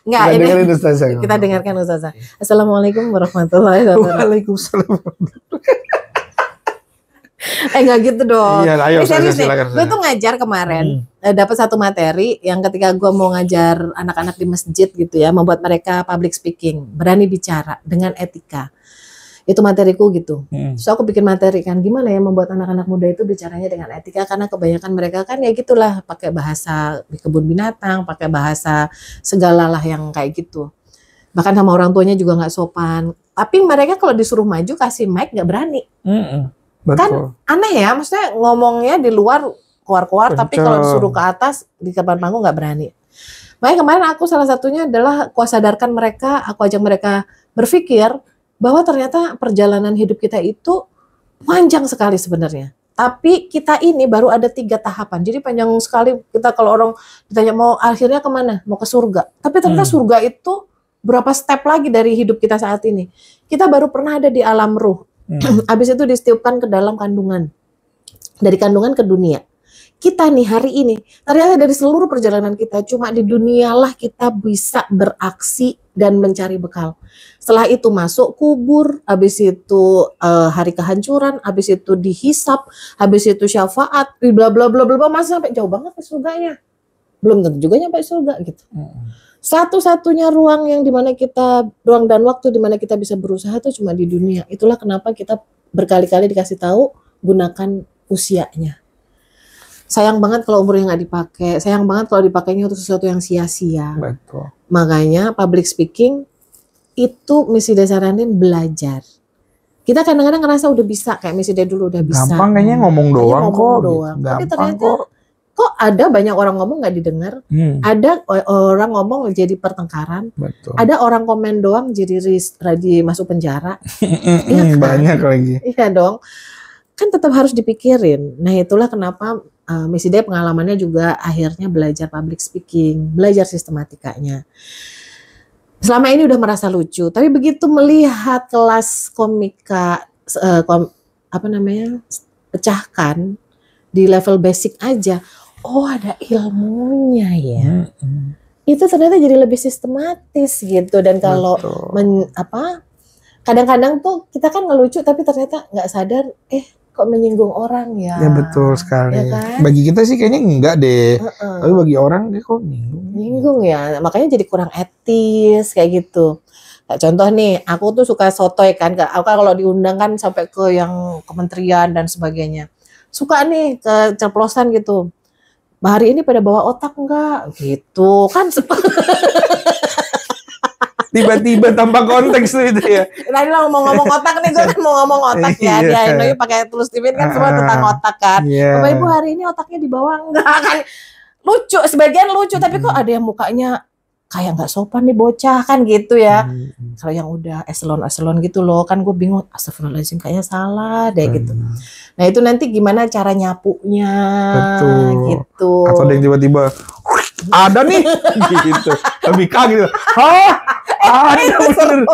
Enggak, ini kita dengarkan ustazah. Assalamualaikum warahmatullahi wabarakatuh. Waalaikumsalam. Enggak gitu dong. Iya, ayo, silakan. Gue tuh ngajar kemarin, dapat satu materi yang ketika gue mau ngajar anak-anak di masjid gitu ya, membuat mereka public speaking, berani bicara dengan etika. Itu materiku gitu. Terus aku bikin materi kan, gimana ya membuat anak-anak muda itu bicaranya dengan etika, karena kebanyakan mereka kan ya gitulah, pakai bahasa di kebun binatang, pakai bahasa segalalah yang kayak gitu. Bahkan sama orang tuanya juga nggak sopan. Tapi mereka kalau disuruh maju kasih mic nggak berani. Betul. Kan aneh ya, maksudnya ngomongnya di luar keluar-keluar, tapi kalau disuruh ke atas di depan panggung nggak berani. Makanya kemarin aku salah satunya adalah aku sadarkan mereka, aku ajak mereka berpikir bahwa ternyata perjalanan hidup kita itu panjang sekali sebenarnya. Tapi kita ini baru ada 3 tahapan. Jadi panjang sekali kita kalau orang ditanya mau akhirnya kemana? Mau ke surga. Tapi ternyata surga itu berapa step lagi dari hidup kita saat ini. Kita baru pernah ada di alam ruh. Habis itu ditiupkan ke dalam kandungan. Dari kandungan ke dunia. Kita nih hari ini, ternyata dari seluruh perjalanan kita, cuma di dunialah kita bisa beraksi dan mencari bekal. Setelah itu masuk kubur, habis itu hari kehancuran, habis itu dihisap, habis itu syafaat, bla bla bla bla, masih sampai jauh banget ke surganya. Belum tentu juga nyampe surga gitu. Satu-satunya ruang yang dimana kita, ruang dan waktu dimana kita bisa berusaha itu cuma di dunia. Itulah kenapa kita berkali-kali dikasih tahu gunakan usianya. Sayang banget kalau umurnya nggak dipakai. Sayang banget kalau dipakainya untuk sesuatu yang sia-sia. Betul. Makanya public speaking itu Miss Hidayah saranin belajar. Kita kadang-kadang ngerasa udah bisa, kayak Miss Hidayah dulu udah bisa. Gampang kayaknya ngomong doang kok. Gitu. Tapi ternyata kok ada banyak orang ngomong nggak didengar. Ada orang ngomong jadi pertengkaran. Betul. Ada orang komen doang jadi masuk penjara. Ya kan? Banyak lagi. Iya dong. Kan tetap harus dipikirin. Nah itulah kenapa Miss Hidayah pengalamannya juga akhirnya belajar public speaking, belajar sistematikanya. Selama ini udah merasa lucu, tapi begitu melihat kelas komika pecahkan di level basic aja, oh ada ilmunya ya. Itu ternyata jadi lebih sistematis gitu. Dan kalau kadang-kadang tuh kita kan ngelucu tapi ternyata nggak sadar kok menyinggung orang ya. Ya betul sekali. Ya kan? Bagi kita sih kayaknya enggak deh. Tapi bagi orang dia kok nyinggung ya. Makanya jadi kurang etis kayak gitu. Kayak contoh nih, aku tuh suka sotoy kan. Aku kalau diundang kan sampai ke yang kementerian dan sebagainya. Suka nih keceplosan gitu. Hari ini pada bawa otak enggak? Gitu kan. Tiba-tiba tanpa konteks tuh itu ya. Tadi lo mau ngomong otak nih, gue kan mau ngomong otak ya. Dia ini pakai tulus tipin kan semua tentang otak kan. Bapak Ibu hari ini otaknya dibawa enggak kan? Lucu, sebagian lucu tapi kok ada yang mukanya kayak nggak sopan nih bocah kan gitu ya. Kalau yang udah eselon gitu loh kan gue bingung. Astagfirullahaladzim kayaknya salah deh gitu. Nah itu nanti gimana cara nyapunya. Betul. Gitu. Atau ada yang tiba-tiba ada nih gitu. Lebih kaget gitu. Hah? Ada bener.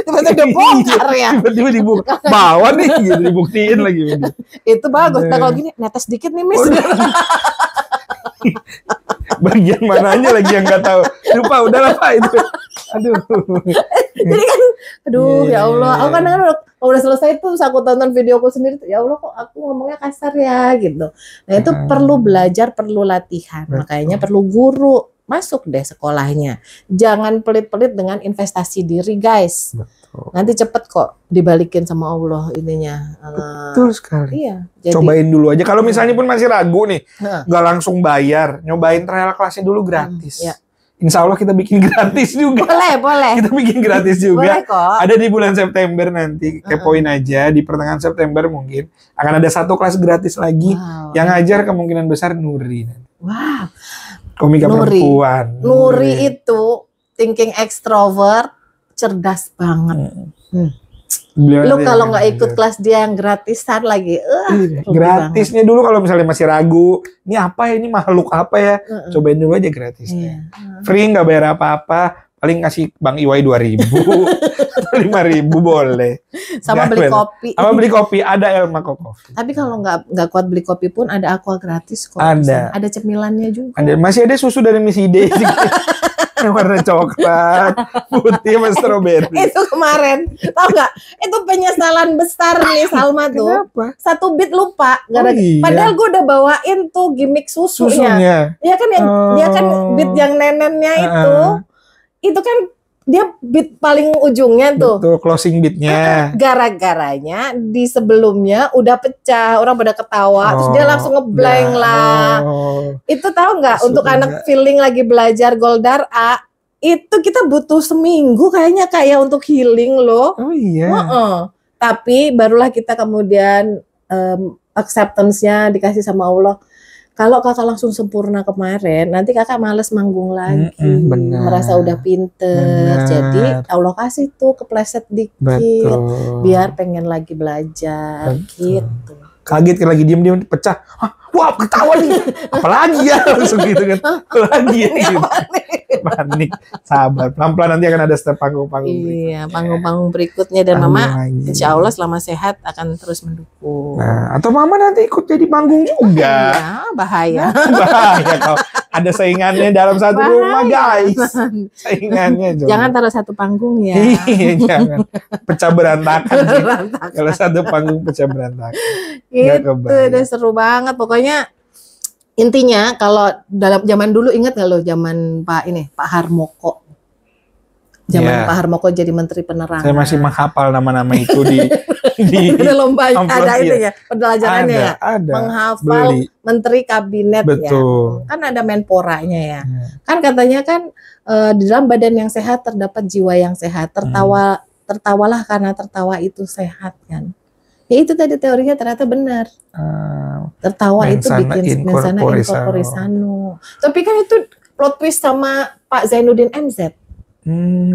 Tiba-tiba dibongkar ya. Tiba-tiba dibuka. Bawa nih gitu, dibuktiin lagi. Itu bagus. Nah kalau gini netes dikit nih Miss. Bagian mananya lagi yang nggak tahu. Lupa, udahlah Pak itu. Aduh. Jadi kan, ya Allah, aku kan kalau udah selesai tuh aku tonton videoku sendiri, ya Allah kok aku ngomongnya kasar ya gitu. Nah itu perlu belajar, perlu latihan, makanya perlu guru. Masuk deh sekolahnya. Jangan pelit-pelit dengan investasi diri guys. Betul. Nanti cepet kok dibalikin sama Allah ininya. Betul sekali. Iya. Jadi, cobain dulu aja. Kalau misalnya pun masih ragu nih, nggak langsung bayar, nyobain trial kelasnya dulu gratis. Ya. Insya Allah kita bikin gratis juga. Boleh. Kita bikin gratis juga. Boleh kok. Ada di bulan September nanti. Kepoin aja di pertengahan September mungkin akan ada 1 kelas gratis lagi. Yang ngajar kemungkinan besar Nuri. Wow. Komika perempuan. Nuri itu thinking extrovert, cerdas banget. Lu kalau nggak ikut kelas dia yang gratisan lagi, gratisnya dulu kalau misalnya masih ragu, ini apa ya, ini makhluk apa ya, cobain dulu aja gratisnya. Free, nggak bayar apa-apa, paling kasih Bang Iwai 2.000 atau 5.000 boleh. Sama beli kopi. Sama beli kopi, ada Elma Coffee. Tapi kalau nggak kuat beli kopi pun ada aqua gratis kok. Ada cemilannya juga. Masih ada susu dari Miss Ide yang warna coklat, putih sama stroberi. Itu kemarin, tau nggak? Itu penyesalan besar nih Salma tuh. Kenapa? 1 bit lupa. Iya. Padahal gue udah bawain tuh gimmick susunya. Iya kan yang dia kan bit yang nenennya itu kan dia bit paling ujungnya tuh. Betul, closing bitnya. Gara-garanya di sebelumnya udah pecah, orang pada ketawa, terus dia langsung ngeblank lah. Itu tahu nggak? Untuk anak feeling lagi belajar Goldar A, itu kita butuh seminggu kayaknya kayak untuk healing loh. Oh iya. Tapi barulah kita kemudian acceptance-nya dikasih sama Allah. Kalau kakak langsung sempurna kemarin, nanti kakak males manggung lagi, merasa udah pinter. Jadi Allah kasih tuh kepleset dikit, biar pengen lagi belajar. Gitu. Kaget kan lagi diem-diem pecah, wah ketawa nih, apalagi ya langsung gitu kan, apalagi ya gitu. Panik, sabar, pelan-pelan nanti akan ada step panggung-panggung. Iya, panggung-panggung berikutnya dan Mama, insya Allah selama sehat akan terus mendukung. Nah, atau Mama nanti ikut jadi panggung juga. Iya, bahaya. Bahaya kalau ada saingannya dalam satu rumah guys. Saingannya. Jangan taruh satu panggung ya. Iya, jangan. Pecah berantakan. Kalau satu panggung pecah berantakan. Itu udah seru banget. Pokoknya intinya kalau dalam zaman dulu, ingat nggak lo zaman Pak Harmoko? Zaman Pak Harmoko jadi Menteri Penerangan. Saya masih menghafal nama-nama itu di ada lombanya, ada itu ya, pelajarannya ya. Ada. Menghafal Menteri Kabinet. Betul. Ya. Kan ada Menporanya ya. Kan katanya kan di dalam badan yang sehat terdapat jiwa yang sehat. Tertawalah karena tertawa itu sehat kan. Ya itu tadi teorinya ternyata benar. Tertawa itu bikin mensana incorpore sano. Tapi kan itu plot twist sama Pak Zainuddin MZ.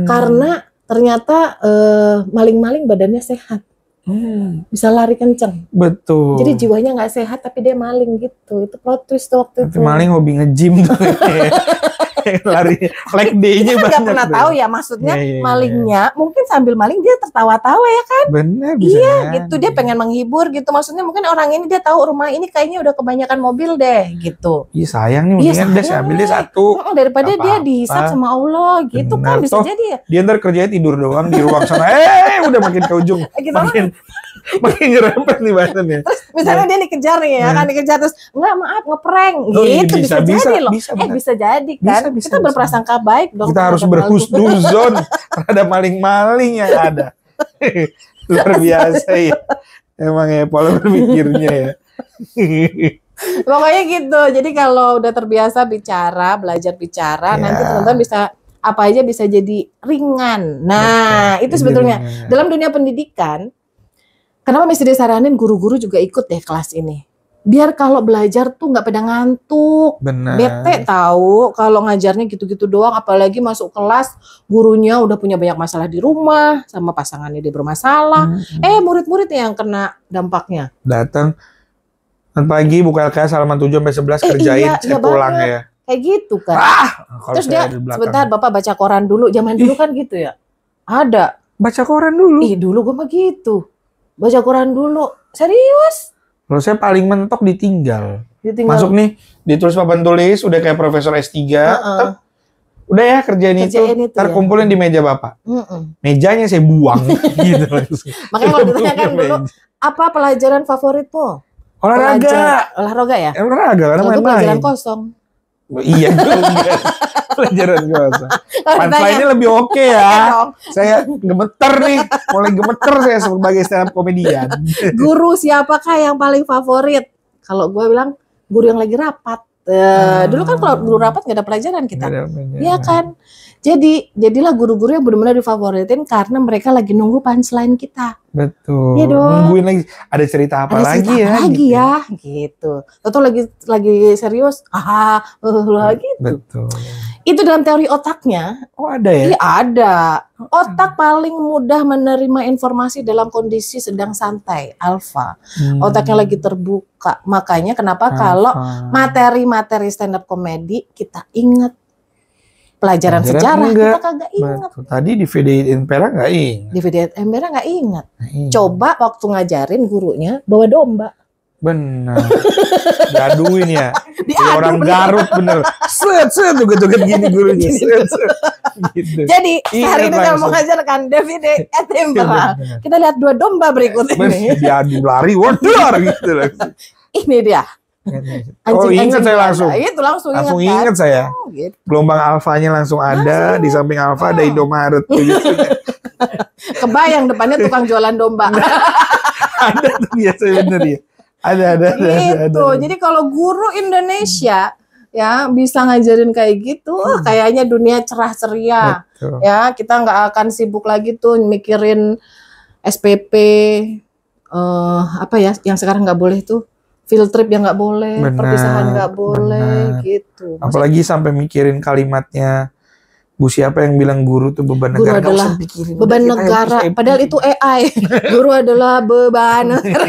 Karena ternyata maling-maling badannya sehat. Bisa lari kenceng. Betul. Jadi jiwanya nggak sehat tapi dia maling gitu. Itu plot twist waktu itu. Maling hobi nge-gym tuh. Lari leg day-nya banyak. Nggak pernah tahu ya maksudnya malingnya mungkin sambil maling dia tertawa-tawa ya kan? Benar. Iya gitu, dia pengen menghibur gitu. Maksudnya mungkin orang ini dia tahu rumah ini kayaknya udah kebanyakan mobil deh gitu. Iya sayang nih, mendingan dia ambil dia satu. Daripada dia dihisap sama Allah gitu. Bener. Kan bisa jadi ya. Dia ntar kerjanya tidur doang di ruang sana. Udah makin ke ujung. Makin nyerempet nih badannya. Terus misalnya dia dikejar nih ya kan, dikejar terus enggak maaf ngeprank gitu bisa jadi loh. Bisa jadi kan. Kita berprasangka baik dong. Kita harus berhusnuzon terhadap maling-maling yang ada. Luar biasa ya. Emang ya pola berpikirnya ya. Pokoknya gitu. Jadi kalau udah terbiasa bicara, belajar bicara, nanti teman-teman bisa apa aja bisa jadi ringan. Nah, itu sebetulnya dalam dunia pendidikan. Kenapa mesti disaranin guru-guru juga ikut deh kelas ini? Biar kalau belajar tuh nggak pada ngantuk. Bener. Bete tahu kalau ngajarnya gitu-gitu doang, apalagi masuk kelas gurunya udah punya banyak masalah di rumah, sama pasangannya dia bermasalah. Murid-murid yang kena dampaknya. Datang pagi buka LKS halaman 7 sampai 11 kerjain, cek pulang ya. Kayak gitu kan. Terus dia sebentar Bapak baca koran dulu. Zaman dulu kan gitu ya. Ada. Baca koran dulu. Dulu gue mah gitu. Baca koran dulu. Serius? Kalau saya paling mentok ditinggal. Masuk nih, ditulis papan tulis, udah kayak profesor S3. Udah ya kerjain itu ntar kumpulin di meja bapak. Mejanya saya buang gitu langsung. Makanya kalau ditanyakan dulu, apa pelajaran favoritmu? Olahraga ya? Olahraga karena main-main. Pelajaran kosong. Iya juga. Pelajaran kosong. Punchline-nya lebih oke ya. Saya gemeter nih, mulai gemeter saya sebagai stand up komedian. Guru siapakah yang paling favorit? Kalau gue bilang guru yang lagi rapat. Dulu kan kalau guru rapat nggak ada pelajaran kita, ya kan? Jadilah guru-guru yang benar-benar difavoritin karena mereka lagi nunggu punchline kita. Betul. Ya dong. Nungguin lagi ada cerita apa lagi ya? Gitu. Atau lagi serius, gitu. Betul. Itu dalam teori otaknya. Oh ada ya? Iya ada. Otak paling mudah menerima informasi dalam kondisi sedang santai, alfa. Otaknya lagi terbuka. Makanya kenapa kalau materi-materi stand up komedi kita ingat. Pelajaran sejarah kita kagak ingat. Tadi di VDI Empera nggak ingat. Di VDI Empera nggak ingat. Coba waktu ngajarin gurunya bawa domba. Benar. Diaduin ya. Kayak orang Garut bener. Set joget-joget gini gurunya. Gitu. Jadi hari ini saya mau ngajarkan DVD Empera. Kita lihat 2 domba berikut ini. Diadu lari, waduh gitu langsung. Ini dia. Ingat saya langsung. Itu langsung ingat saya. Gitu. Gelombang alfanya langsung ada, di samping alfa ada Indomaret. Gitu. Kebayang depannya tukang jualan domba. Ada tuh biasa bener ya. Ada. Jadi kalau guru Indonesia ya bisa ngajarin kayak gitu, kayaknya dunia cerah ceria. Ya, kita nggak akan sibuk lagi tuh mikirin SPP apa ya yang sekarang nggak boleh tuh. Field trip yang nggak boleh, perpisahan nggak boleh, gitu. Apalagi sampai mikirin kalimatnya Bu siapa yang bilang guru tuh beban negara. Guru adalah beban negara, padahal itu AI. Guru adalah beban negara.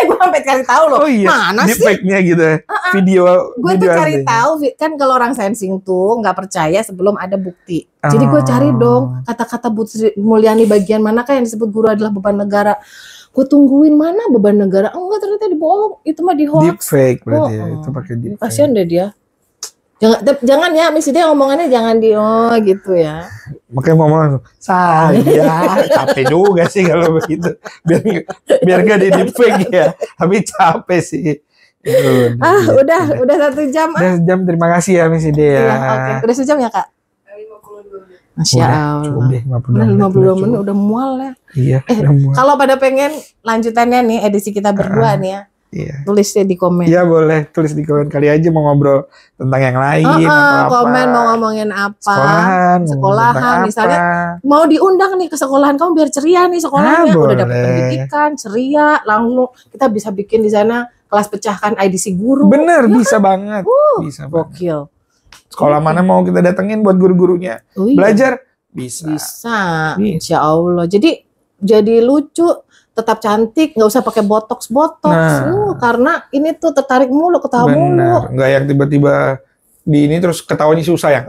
Gue sampai cari tahu loh, mana sih? Deepfake-nya gitu, video. Gue tuh cari tahu, kan kalau orang sensing tuh nggak percaya sebelum ada bukti. Jadi gue cari dong kata-kata Bu Sri Mulyani bagian mana kan yang disebut guru adalah beban negara. Gue tungguin mana beban negara, enggak ternyata dibohong, itu mah di hoax. Deepfake berarti ya, itu pakai deepfake. Kasian deh dia. Jangan ya, misi dia ngomongannya jangan gitu ya. Makanya ngomong langsung, saya capek juga sih kalau begitu. Biar gak di deepfake ya, tapi capek sih. Udah 1 jam. Udah 1 jam, terima kasih ya Misi Dea. Oke. Udah 1 jam ya Kak? 52 menit. Masya Allah. Cukup deh, 52 menit udah mual ya. Iya, udah mual. Kalau pada pengen lanjutannya nih, edisi kita berdua nih ya. Iya. Tulis deh di komen. Iya boleh, tulis di komen kali aja mau ngobrol tentang yang lain atau apa. Komen mau ngomongin apa. Sekolahan misalnya mau diundang nih ke sekolahan kamu biar ceria nih sekolahnya. Udah dapat pendidikan, ceria, langsung kita bisa bikin di sana kelas pecahkan IDC guru. Bener, bisa banget. Bisa banget. Gokil. Sekolah mana mau kita datengin buat guru-gurunya. Belajar? Bisa. Insya Allah. Jadi lucu. Tetap cantik, nggak usah pakai botox. Karena ini tuh tertarik mulu, ketawa mulu. Nggak yang tiba-tiba di ini terus ketawanya susah ya,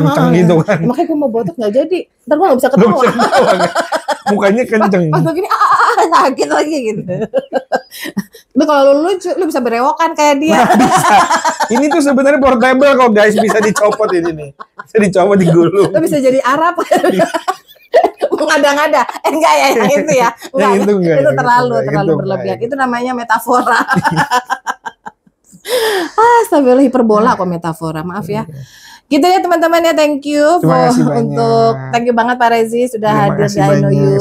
kenceng gitu kan. Makanya gue mau botox nggak jadi, ntar gue nggak bisa ketawa. Mukanya kenceng. Pas begini, sakit lagi gitu. Tapi kalau lu lucu, lu bisa berewokan kayak dia. Bisa. Ini tuh sebenarnya portable kok guys, bisa dicopot ini nih, bisa dicopot digulung. Lu bisa jadi Arab. Mengada-ngada, enggak ya yang itu ya, itu terlalu berlebihan. Itu namanya metafora. Astagfirullah, hiperbola kok metafora, maaf ya. Gitu ya teman-teman ya, thank you thank you banget Pak Rezi sudah hadir di I Know You.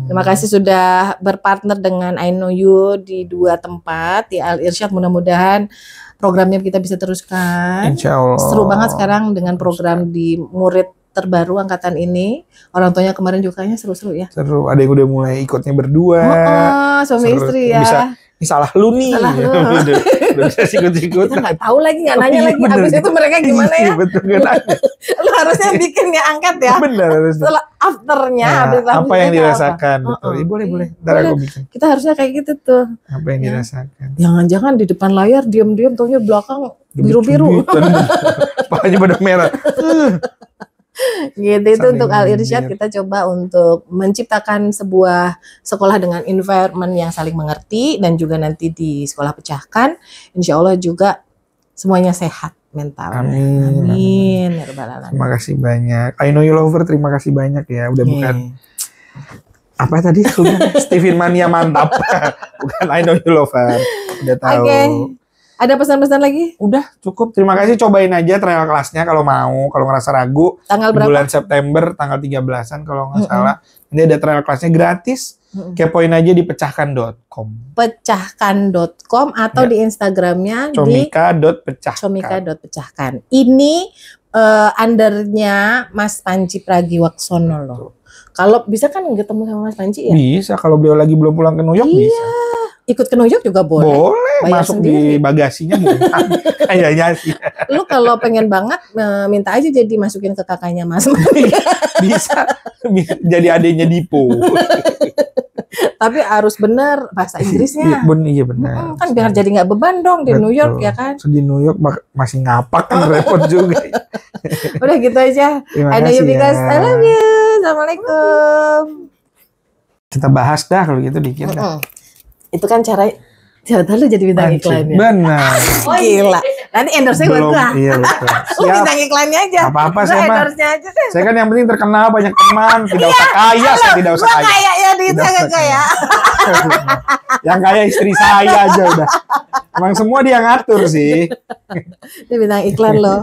Terima kasih sudah berpartner dengan I Know You di 2 tempat di Al Irsyad. Mudah-mudahan programnya kita bisa teruskan. Insya Allah. Seru banget sekarang dengan program di murid terbaru angkatan ini. Orang tuanya kemarin juga kayaknya seru-seru ya. Seru, ada yang udah mulai ikutnya berdua. Suami seru. Istri ya. Bisa, ini salah lu nih. Udah bisa ikut-ikut. Kita nggak tahu lagi, nggak nanya lagi. Habis itu mereka gimana ya? Betul, gak nanya. Lu harusnya bikin ya, angkat ya. Benar harusnya. Setelah afternya. Apa yang dirasakan? Betul. Boleh. Ntar aku bikin. Kita harusnya kayak gitu tuh. Apa yang dirasakan? Jangan-jangan di depan layar diam-diam, taunya belakang biru-biru. Palanya pada merah. Gitu itu Saling untuk Al Irsyad menyindir. kita coba untuk menciptakan sebuah sekolah dengan environment yang saling mengerti dan juga nanti di sekolah pecahkan insya Allah juga semuanya sehat mental. Amin. Amin. Ya Rabbal Alamin. Terima kasih banyak. I know you lover, terima kasih banyak ya. Udah bukan apa tadi? Sudah Steven Mania mantap. Bukan I know you lover. Udah tahu. Oke. Ada pesan-pesan lagi? Udah cukup. Terima kasih, cobain aja trial kelasnya kalau mau. Kalau ngerasa ragu, Tanggal di berapa? bulan September tanggal 13-an kalau nggak salah. Ini ada trial kelasnya gratis. Kepoin aja di pecahkan.com. Pecahkan.com atau Ya. di Instagramnya di Comika.pecahkan. comika.pecahkan. Ini undernya Mas Panji Pragiwaksono loh. Kalau bisa kan ketemu sama Mas Panji ya? Bisa, kalau beliau lagi belum pulang ke New York Iya. bisa. Ikut ke New York juga boleh. Boleh, Bayar masuk sendiri. di bagasinya bukan. Kayaknya sih. Lu kalau pengen banget minta aja jadi masukin ke kakaknya Mas. Bisa jadi adanya Dipo. Tapi harus bener bahasa Inggrisnya. Iya benar. Kan biar jadi nggak beban dong di New York Betul. ya kan. So, di New York masih ngapak kan repot juga. Udah gitu aja. Terima I know you kasih because ya. I love you. Assalamualaikum. Kita bahas dah kalau gitu dikit dah. Itu kan cara lu jadi bintang iklan ya. Benar. Gila. Nanti endorse-nya buat Belum, gua. iya betul. Lu Siap. bintang iklannya aja. Apa-apa, Gua saya mah. endorse-nya aja deh. Saya kan yang penting terkenal, banyak teman, tidak usah kaya, saya tidak usah Gua kaya. kaya ya duitnya Tidak gak usah kaya. Yang kaya istri saya aja udah. Emang semua dia ngatur sih. Ini bintang iklan loh.